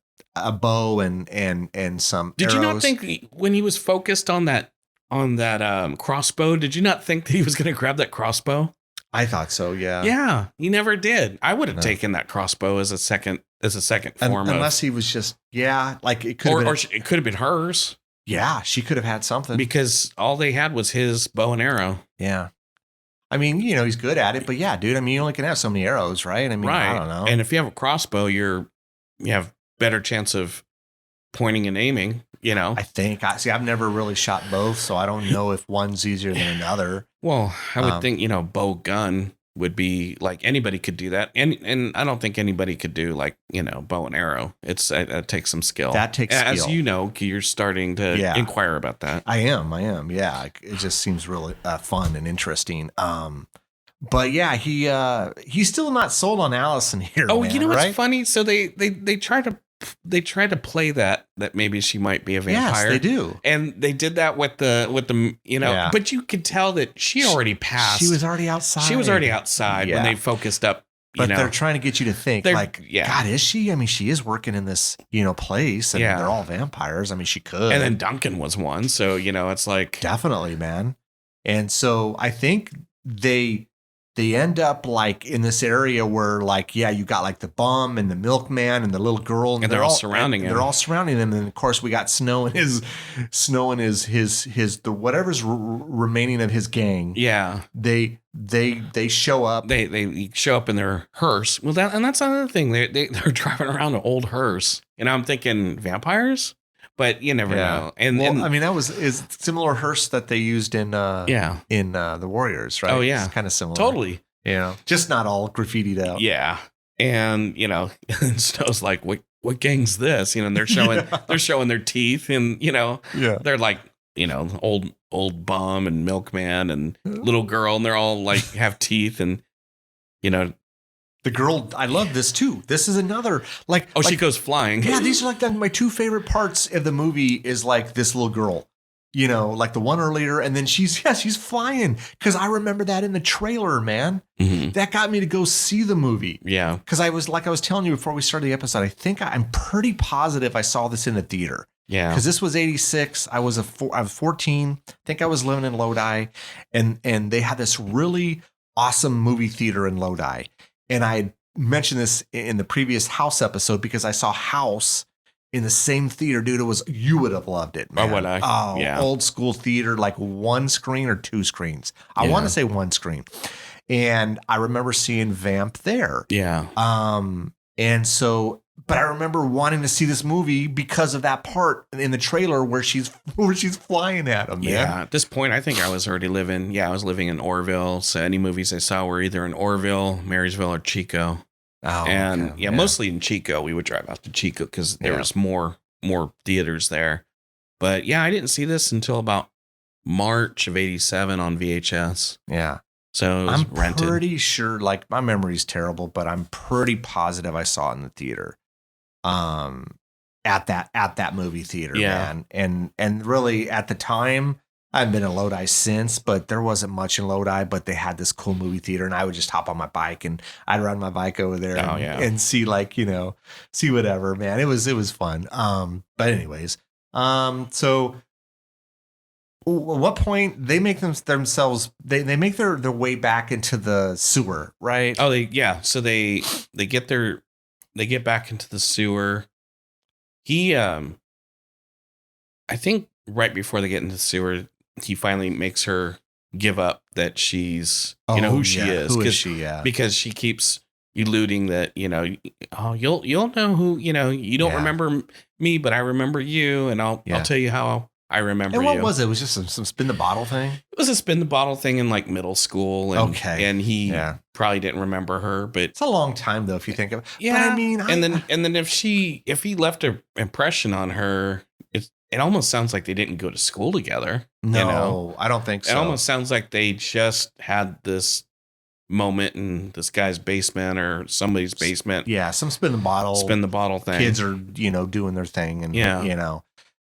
bow and some Did arrows. you not think when he was focused on that crossbow, did you not think that he was going to grab that crossbow? I thought so. Yeah. Yeah. He never did. I would have taken that crossbow as a second form. Unless he was just, like it could have been. Or it could have been hers. Yeah, she could have had something. Because all they had was his bow and arrow. Yeah. I mean, he's good at it, but yeah, dude, I mean, you only can have so many arrows, right? I mean, right. I don't know. And if you have a crossbow, you have better chance of pointing and aiming, I think. I've never really shot both, so I don't know if one's easier than another. Well, I would think, bow gun would be like anybody could do that. And I don't think anybody could do like, bow and arrow. It takes some skill. That takes skill. As you know, you're starting to inquire about that. I am. Yeah. It just seems really fun and interesting. But yeah, he's still not sold on Allison here. Oh, man, you know what's right? funny? So they try to they try to play that maybe she might be a vampire. Yes, they do. And they did that with the Yeah. but you could tell that she already passed. She was already outside. She was already outside when they focused up. But they're trying to get you to think like, God, is she? I mean, she is working in this, place, and they're all vampires. I mean, she could. And then Duncan was one. So, it's like. Definitely, man. And so I think they end up like in this area where like, you got like the bum and the milkman and the little girl. And they're all surrounding him. They're all surrounding him. And of course we got Snow and his the whatever's remaining of his gang. Yeah. They show up. They show up in their hearse. Well, that's another thing. They're driving around an old hearse. And I'm thinking vampires? But you never know. And I mean, is similar hearse that they used in the Warriors, right? Oh yeah, it's kind of similar. Totally. Just not all graffitied out. Yeah, and and Snow's like, what gang's this? And they're showing their teeth, and they're like, old bum and milkman and little girl, and they're all like have teeth, and the girl, I love this too. This is another like. Oh, she goes flying. Yeah, these are like my two favorite parts of the movie. Is like this little girl, like the one earlier, and then she's flying because I remember that in the trailer, man. Mm-hmm. That got me to go see the movie. Yeah, because I was telling you before we started the episode. I think I'm pretty positive I saw this in the theater. Yeah, because this was '86. I was 14. I think I was living in Lodi, and they had this really awesome movie theater in Lodi. And I mentioned this in the previous House episode because I saw House in the same theater, dude. You would have loved it, man. Oh, would I? Oh, yeah. Old school theater, like one screen or two screens. I want to say one screen. And I remember seeing Vamp there. Yeah. And so, but I remember wanting to see this movie because of that part in the trailer where she's flying at him. Man. Yeah. At this point, I think I was already living. Yeah, I was living in Orville. So any movies I saw were either in Orville, Marysville, or Chico. Oh, and okay. Mostly in Chico. We would drive out to Chico because there was more theaters there. But yeah, I didn't see this until about March of '87 on VHS. Yeah. So it was rented. Pretty sure, like my memory's terrible, but I'm pretty positive I saw it in the theater. At that movie theater, man. And really at the time, I've been in Lodi since, but there wasn't much in Lodi, but they had this cool movie theater and I would just hop on my bike and I'd ride my bike over there and see see whatever, man. It was fun. But anyways, so at what point they make themselves they make their way back into the sewer, right? Oh, so they get back into the sewer. He I think right before they get into the sewer, he finally makes her give up that she's who she is. Who is she? Yeah. Because she keeps eluding that, you'll know who, you don't remember me, but I remember you, and I'll tell you how I remember you. And what was it? It was just some spin the bottle thing? It was a spin the bottle thing in like middle school. And, and he probably didn't remember her, but it's a long time though, if you think of it. Yeah. But I mean, and then if he left an impression on her, it almost sounds like they didn't go to school together. No, I don't think so. It almost sounds like they just had this moment in this guy's basement or somebody's basement. Yeah. Some spin the bottle thing. Kids are, doing their thing and,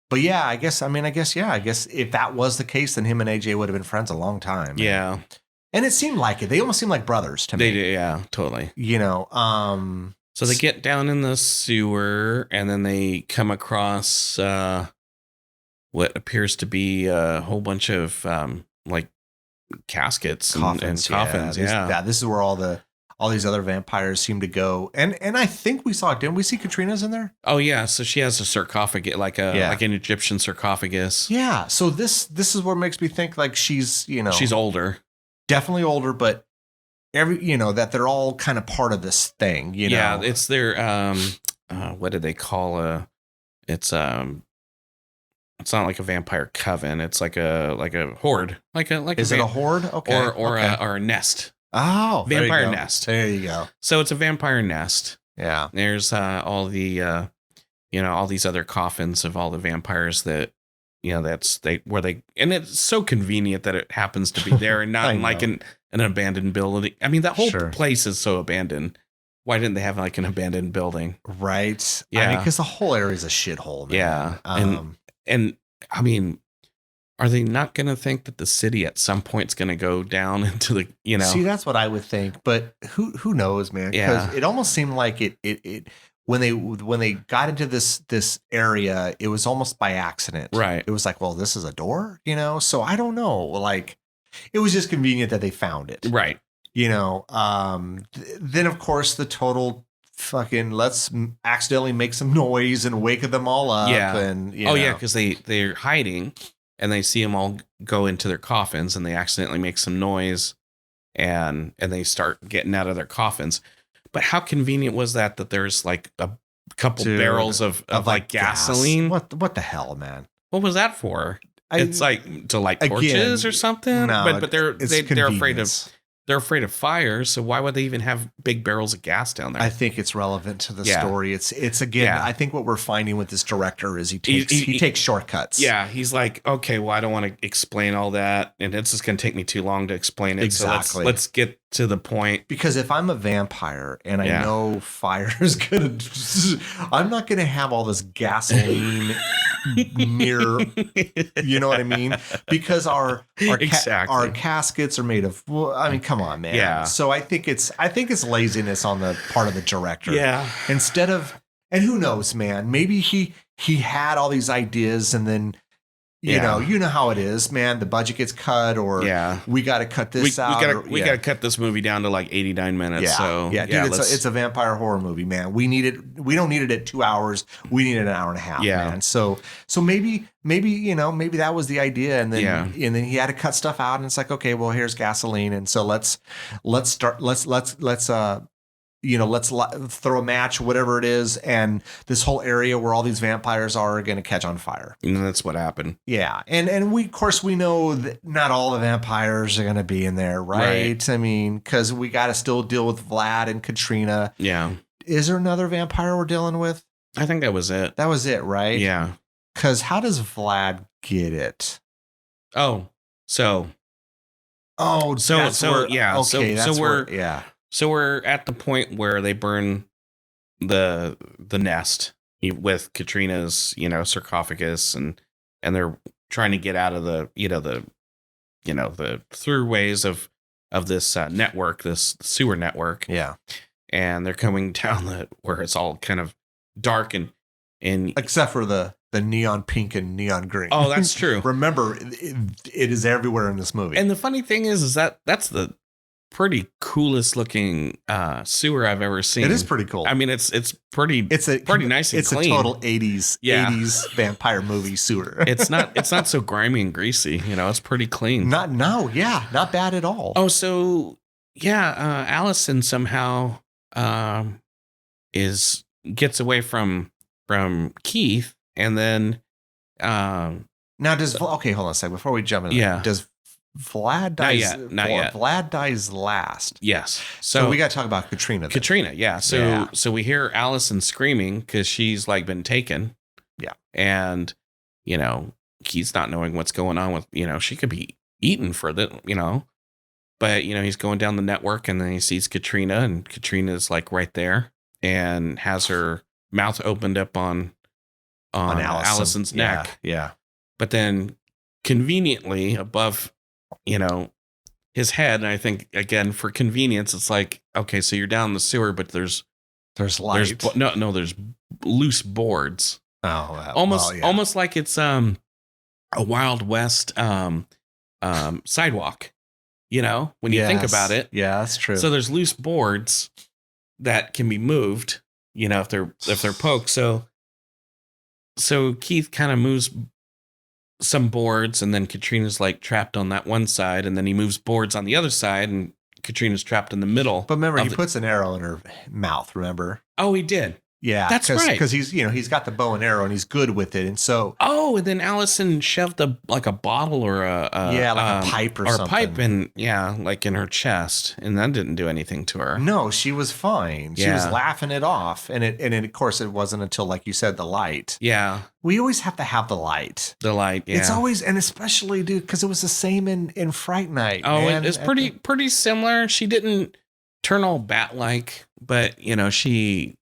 But yeah, I guess if that was the case, then him and AJ would have been friends a long time. Yeah. And it seemed like it. They almost seemed like brothers to me. They did, yeah, totally. So they get down in the sewer and then they come across what appears to be a whole bunch of like caskets and coffins. Yeah. This is where all these other vampires seem to go. And I think didn't we see Katrina's in there? Oh yeah. So she has a sarcophagus, like an Egyptian sarcophagus. Yeah. So this is what makes me think like she's, she's older. Definitely older, but that they're all kind of part of this thing, Yeah, it's their what do they call it's not like a vampire coven. It's like a horde. Is it a horde? Okay. Or a nest. Oh, vampire nest. There you go. So it's a vampire nest. Yeah. There's all the all these other coffins of all the vampires that and it's so convenient that it happens to be there and not in like an abandoned building. I mean, that whole place is so abandoned. why didn't they have like an abandoned building? Right. Yeah. I mean, because the whole area is a shithole, man. Yeah. And I mean, are they not going to think that the city at some point is going to go down into the, See, that's what I would think, but who knows, man? Because it almost seemed like it when they got into this area, it was almost by accident. Right. It was like, well, this is a door, So I don't know. Like, it was just convenient that they found it. Right. Then of course the total fucking let's accidentally make some noise and wake them all up. Yeah. And yeah, because they're hiding and they see them all go into their coffins and they accidentally make some noise and they start getting out of their coffins. But how convenient was that there's like a couple barrels of like gasoline? What the hell, man? What was that for? It's like to light torches or something. No, but they're afraid of fire. So why would they even have big barrels of gas down there? I think it's relevant to the story. It's again. I think what we're finding with this director is he takes shortcuts. Yeah, he's like, okay, well, I don't want to explain all that, and it's just going to take me too long to explain it. Exactly. So let's get to the point. Because if I'm a vampire and I know fire is gonna, I'm not gonna have all this gasoline near. You know what I mean? Because our caskets are made of. Well, I mean, come on, man. Yeah. So I think it's laziness on the part of the director. Yeah. Instead of, and who knows, man? Maybe he had all these ideas and then. You know how it is, man. The budget gets cut, or we got to cut this out. We got to cut this movie down to like 89 minutes. Yeah, so dude, it's a vampire horror movie, man. We don't need it at 2 hours. We need it an hour and a half, man. So maybe that was the idea, and then he had to cut stuff out, and it's like, okay, well, here's gasoline, and so let's throw a match, whatever it is, and this whole area where all these vampires are going to catch on fire. And that's what happened. Yeah, and we know that not all the vampires are going to be in there, right? I mean, because we got to still deal with Vlad and Katrina. Yeah. Is there another vampire we're dealing with? I think that was it. That was it, right? Yeah. Because how does Vlad get it? So we're at the point where they burn the nest with Katrina's, sarcophagus, and they're trying to get out of the throughways of this network, this sewer network. Yeah. And they're coming down where it's all kind of dark and except for the neon pink and neon green. Oh, that's true. Remember, it is everywhere in this movie. And the funny thing is that that's the pretty coolest looking sewer I've ever seen. It is pretty cool. I mean, it's pretty nice and clean. It's a total 80s vampire movie sewer. It's not so grimy and greasy. It's pretty clean. Not bad at all. Oh, so Allison somehow gets away from Keith, and then now hold on a second before we jump in. Does Vlad dies? Not yet. Vlad dies last. Yes. So we got to talk about Katrina. Yeah. So we hear Allison screaming because she's like been taken. Yeah. And Keith's not knowing what's going on with she could be eaten for the but he's going down the network, and then he sees Katrina, and Katrina's like right there and has her mouth opened up on Allison's neck. Yeah. But then conveniently above, his head, and I think again for convenience, it's like, okay, so you're down the sewer, but there's light. There's loose boards. Oh, almost like it's a Wild West sidewalk. When you think about it. Yeah, that's true. So there's loose boards that can be moved, if they're poked. So Keith kind of moves some boards, and then Katrina's like trapped on that one side, and then he moves boards on the other side, and Katrina's trapped in the middle. But remember, he puts an arrow in her mouth, remember? Oh, he did. Yeah, that's right. Because he's got the bow and arrow, and he's good with it, and so. Oh, and then Allison shoved a bottle or a pipe or something. A pipe in her chest, and that didn't do anything to her. No, she was fine. She was laughing it off, and of course it wasn't until, like you said, the light. Yeah, we always have to have the light. The light. Yeah, it's always, and especially, dude, because it was the same in Fright Night. Oh, it's pretty similar. She didn't. turn all bat-like, but he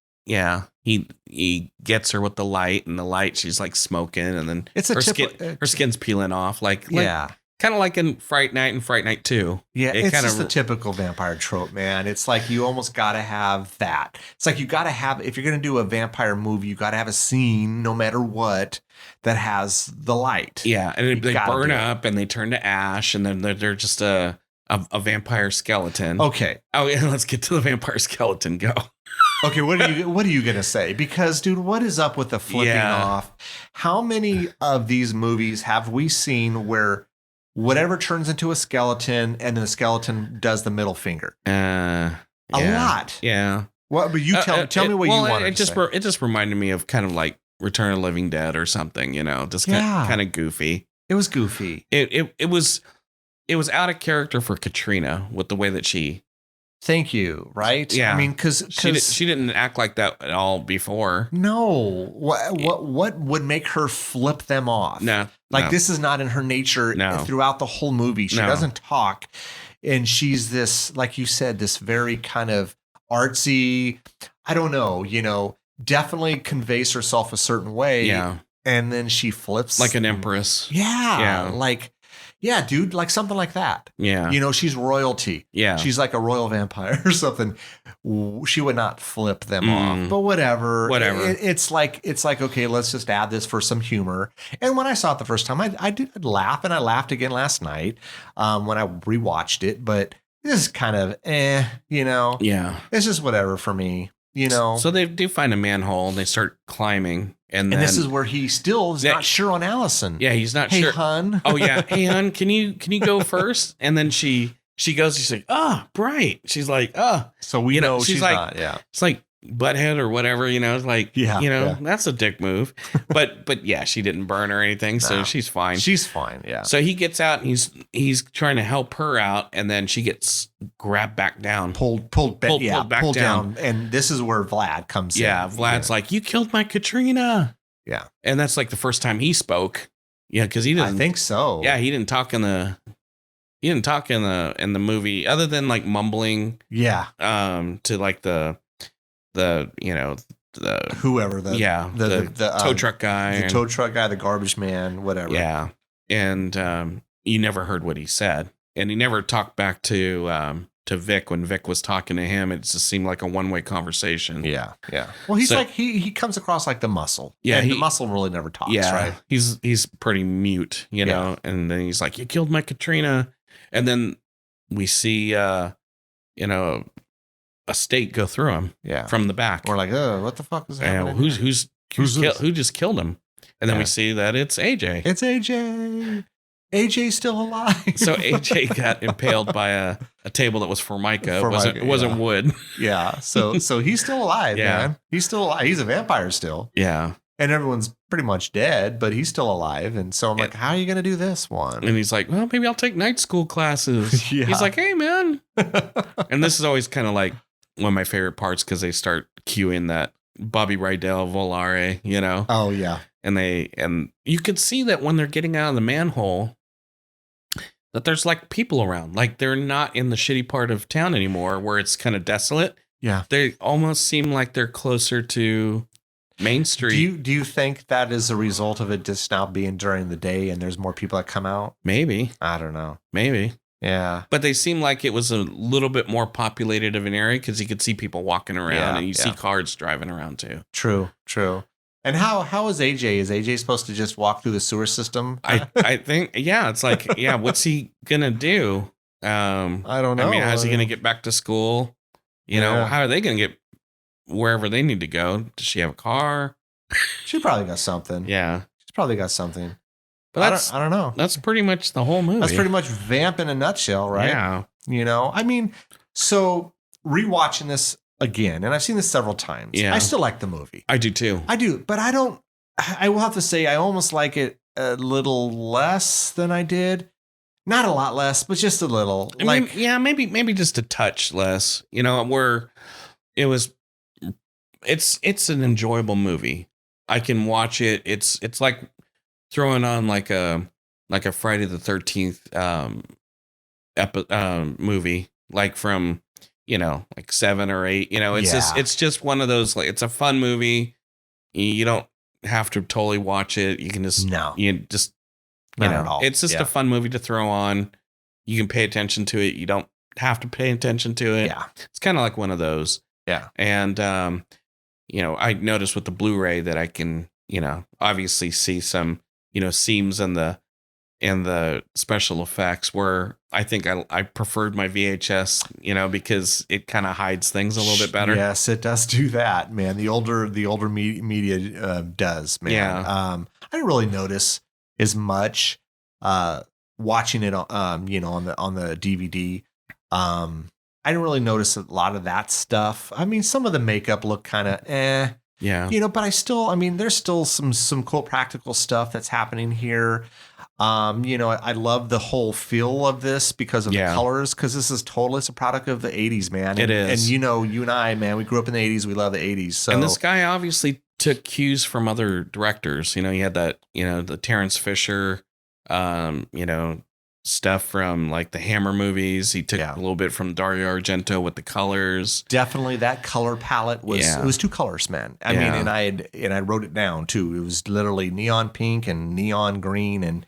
gets her with the light, and the light, she's like smoking, and then It's a her skin's peeling off, like yeah. Kind of like in Fright Night and Fright Night 2. Yeah, it's just the typical vampire trope, man. It's like you almost got to have that. It's like you got to have, if you're going to do a vampire movie, you got to have a scene, no matter what, that has the light. Yeah, and they burn up and they turn to ash, and then they're just a vampire skeleton. Okay. Oh, yeah, let's get to the vampire skeleton. Go. Okay, what are you gonna say? Because, dude, what is up with the flipping off? How many of these movies have we seen where whatever turns into a skeleton and then the skeleton does the middle finger? A lot. Yeah. Well, but you tell me what you want to say. It just reminded me of kind of like Return of the Living Dead or something, just kind of goofy. It was goofy. It was out of character for Katrina with the way that she. Thank you. Right. Yeah. I mean, because she didn't act like that at all before. No. What would make her flip them off? No. This is not in her nature. No. Throughout the whole movie, she doesn't talk, and she's this, like you said, this very kind of artsy. I don't know. Definitely conveys herself a certain way. Yeah. And then she flips like an empress. Yeah. Yeah, dude, like something like that. Yeah. She's royalty. Yeah. She's like a royal vampire or something. She would not flip them off, but whatever. It's like, okay, let's just add this for some humor. And when I saw it the first time, I did laugh, and I laughed again last night when I rewatched it, but this is kind of, Yeah. It's just whatever for me, So they do find a manhole and they start climbing. And this is where he still is not sure on Allison. Yeah, he's not sure. Hey, hun. Oh, yeah. Hey, hun, can you go first? And then she goes, she's like, bright. She's like, So we know she's like, not, yeah. It's like butthead or whatever, it's like, that's a dick move. But yeah, she didn't burn or anything, so she's fine. She's fine, yeah. So he gets out and he's trying to help her out, and then she gets grabbed back down. Pulled back down. And this is where Vlad comes in. Yeah, Vlad's like, you killed my Katrina. Yeah. And that's like the first time he spoke. Yeah, because he didn't. I think so. Yeah, he didn't talk in the movie other than like mumbling. Yeah. To like the whoever the tow truck guy, the garbage man, whatever. Yeah. And you never heard what he said, and he never talked back to Vic when Vic was talking to him. It just seemed like a one-way conversation. Yeah. Well, he's like he comes across like the muscle. Yeah, and the muscle really never talks. Yeah, right. He's pretty mute, know. And then he's like, "You killed my Katrina," and then we see a stake go through him. Yeah, from the back. We're like, "Oh, what the fuck is happening?" Who just killed him? And then we see that it's AJ. It's AJ. AJ's still alive. So AJ got impaled by a table that was Formica. It wasn't wood. Yeah. So he's still alive, man. He's still alive. He's a vampire still. Yeah. And everyone's pretty much dead, but he's still alive. And so I'm like, how are you going to do this one? And he's like, well, maybe I'll take night school classes. Yeah. He's like, hey, man. And this is always kind of like one of my favorite parts because they start cueing that Bobby Rydell Volare, Oh, yeah. And you could see that when they're getting out of the manhole, that there's like people around, like they're not in the shitty part of town anymore where it's kind of desolate. Yeah. They almost seem like they're closer to Main Street. Do you think that is a result of it just now being during the day and there's more people that come out? Maybe. I don't know. Maybe. Yeah. But they seem like it was a little bit more populated of an area because you could see people walking around and you see cars driving around too. True. And how is AJ? Is AJ supposed to just walk through the sewer system? I think, it's like, what's he going to do? I don't know. I mean, how's he going to get back to school? How are they going to get wherever they need to go? Does she have a car? She probably got something. Yeah. She's probably got something. But I don't know. That's pretty much the whole movie. That's pretty much Vamp in a nutshell, right? Yeah. I mean, so rewatching this again, and I've seen this several times. Yeah. I still like the movie. I do too. I do, but I will have to say I almost like it a little less than I did. Not a lot less, but just a little. Maybe just a touch less. Where it's an enjoyable movie. I can watch it. It's like throwing on like a Friday the 13th movie, like from like 7 or 8. It's just one of those, like, it's a fun movie. You don't have to totally watch it. You can just, No. Not at all. It's just a fun movie to throw on. You can pay attention to it. You don't have to pay attention to it. Yeah. It's kind of like one of those. Yeah. And, I noticed with the Blu-ray that I can, obviously see some, seams in the special effects where I think I preferred my VHS, because it kind of hides things a little bit better. Yes, it does do that, man. The older media does, man. Yeah. I didn't really notice as much watching it on the DVD. I didn't really notice a lot of that stuff. I mean, some of the makeup looked kind of Yeah. but there's still some cool practical stuff that's happening here. I love the whole feel of this because of the colors, because this is totally, it's a product of the 80s, man. It is. And you and I, man, we grew up in the 80s. We love the 80s. So, and this guy obviously took cues from other directors. He had that, the Terrence Fisher, stuff from like the Hammer movies. He took a little bit from Dario Argento with the colors. Definitely that color palette was it was 2 colors, man. I mean, and I wrote it down too. It was literally neon pink and neon green, and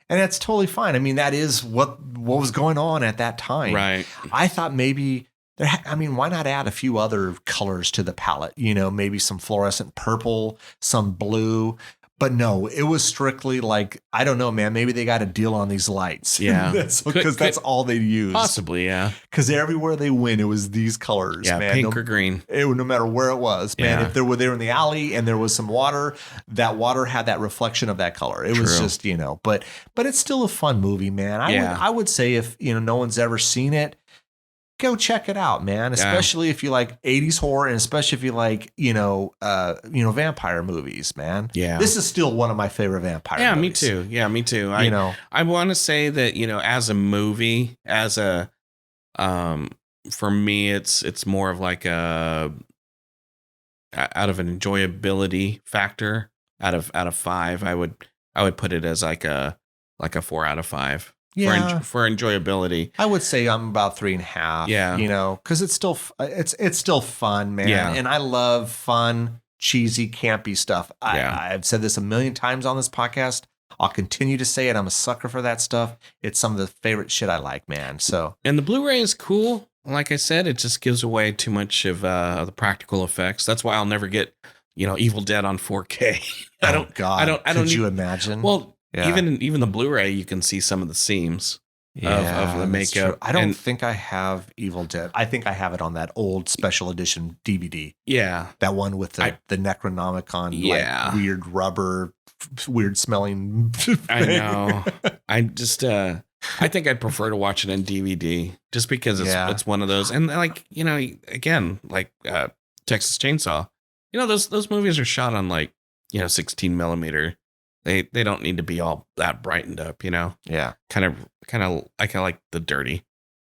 that's totally fine. I mean, that is what was going on at that time. Right. I thought maybe why not add a few other colors to the palette? Maybe some fluorescent purple, some blue. But no, it was strictly like, I don't know, man. Maybe they got a deal on these lights. Yeah. Because that's all they used. Possibly, yeah. Because everywhere they went, it was these colors, man. Pink or green. No matter where it was, man. If they were there in the alley and there was some water, that water had that reflection of that color. It was just, but it's still a fun movie, man. I would say if, no one's ever seen it, go check it out, man. Especially if you like 80s horror, and especially if you like, vampire movies, man. Yeah. This is still one of my favorite vampire movies. Me too. Yeah, me too. I want to say that, as a movie, for me, it's more of like out of an enjoyability factor, out of 5, I would put it as like a 4 out of 5. Yeah. For enjoyability, I would say I'm about 3.5. Yeah, because it's still fun, man. Yeah. And I love fun, cheesy, campy stuff. I've said this a million times on this podcast. I'll continue to say it. I'm a sucker for that stuff. It's some of the favorite shit I like, man. So, and the Blu-ray is cool. Like I said, it just gives away too much of the practical effects. That's why I'll never get Evil Dead on 4K. I don't. Could you imagine? Well. Yeah. Even the Blu-ray, you can see some of the seams of the makeup. I don't think I have Evil Dead. I think I have it on that old special edition DVD. Yeah. That one with the Necronomicon, like weird rubber, weird smelling thing. I know. I just, I think I'd prefer to watch it on DVD just because it's one of those. And again, like Texas Chainsaw, those movies are shot on 16 millimeter. They don't need to be all that brightened up, Yeah. Kind of I kind of like the dirty.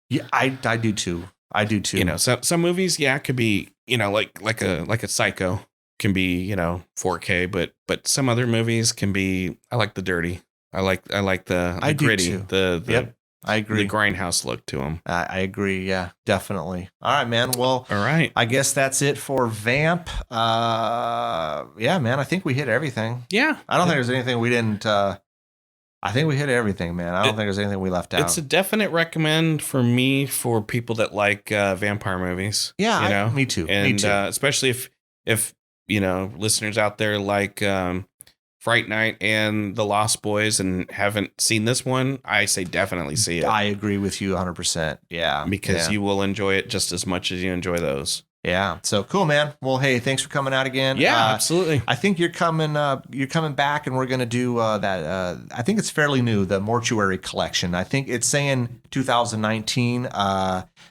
Yeah, I do too. So some movies, could be, like a Psycho can be, 4K, but some other movies can be, I like the dirty. I like the gritty, the I agree. The grindhouse look to them. I agree. Yeah, definitely. All right, man. Well, all right. I guess that's it for Vamp. Yeah, man. I think we hit everything. Yeah. I don't think there's anything we didn't. I think we hit everything, man. I don't think there's anything we left out. It's a definite recommend for me for people that like vampire movies. Yeah, me too. And me too. Especially if listeners out there like Fright Night and The Lost Boys and haven't seen this one, I say definitely see it. I agree with you 100%. Yeah. Because you will enjoy it just as much as you enjoy those. Yeah. So cool, man. Well, hey, thanks for coming out again. Yeah, absolutely. I think you're coming back, and we're going to do that. I think it's fairly new, the Mortuary Collection. I think it's saying 2019.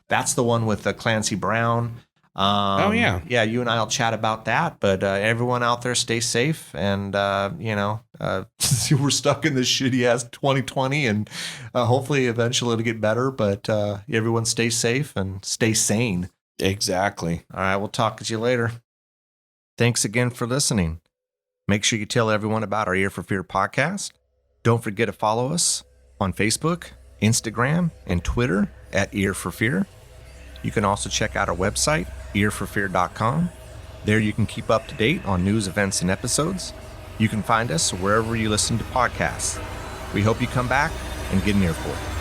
That's the one with Clancy Brown. Oh yeah, you and I'll chat about that. But everyone out there, stay safe, and we're stuck in this shitty ass 2020, and hopefully eventually it'll get better. But everyone, stay safe and stay sane. Exactly. All right, we'll talk to you later. Thanks again for listening. Make sure you tell everyone about our Ear for Fear podcast. Don't forget to follow us on Facebook, Instagram, and Twitter at Ear for Fear. You can also check out our website, earforfear.com. There you can keep up to date on news, events, and episodes. You can find us wherever you listen to podcasts. We hope you come back and get an earful.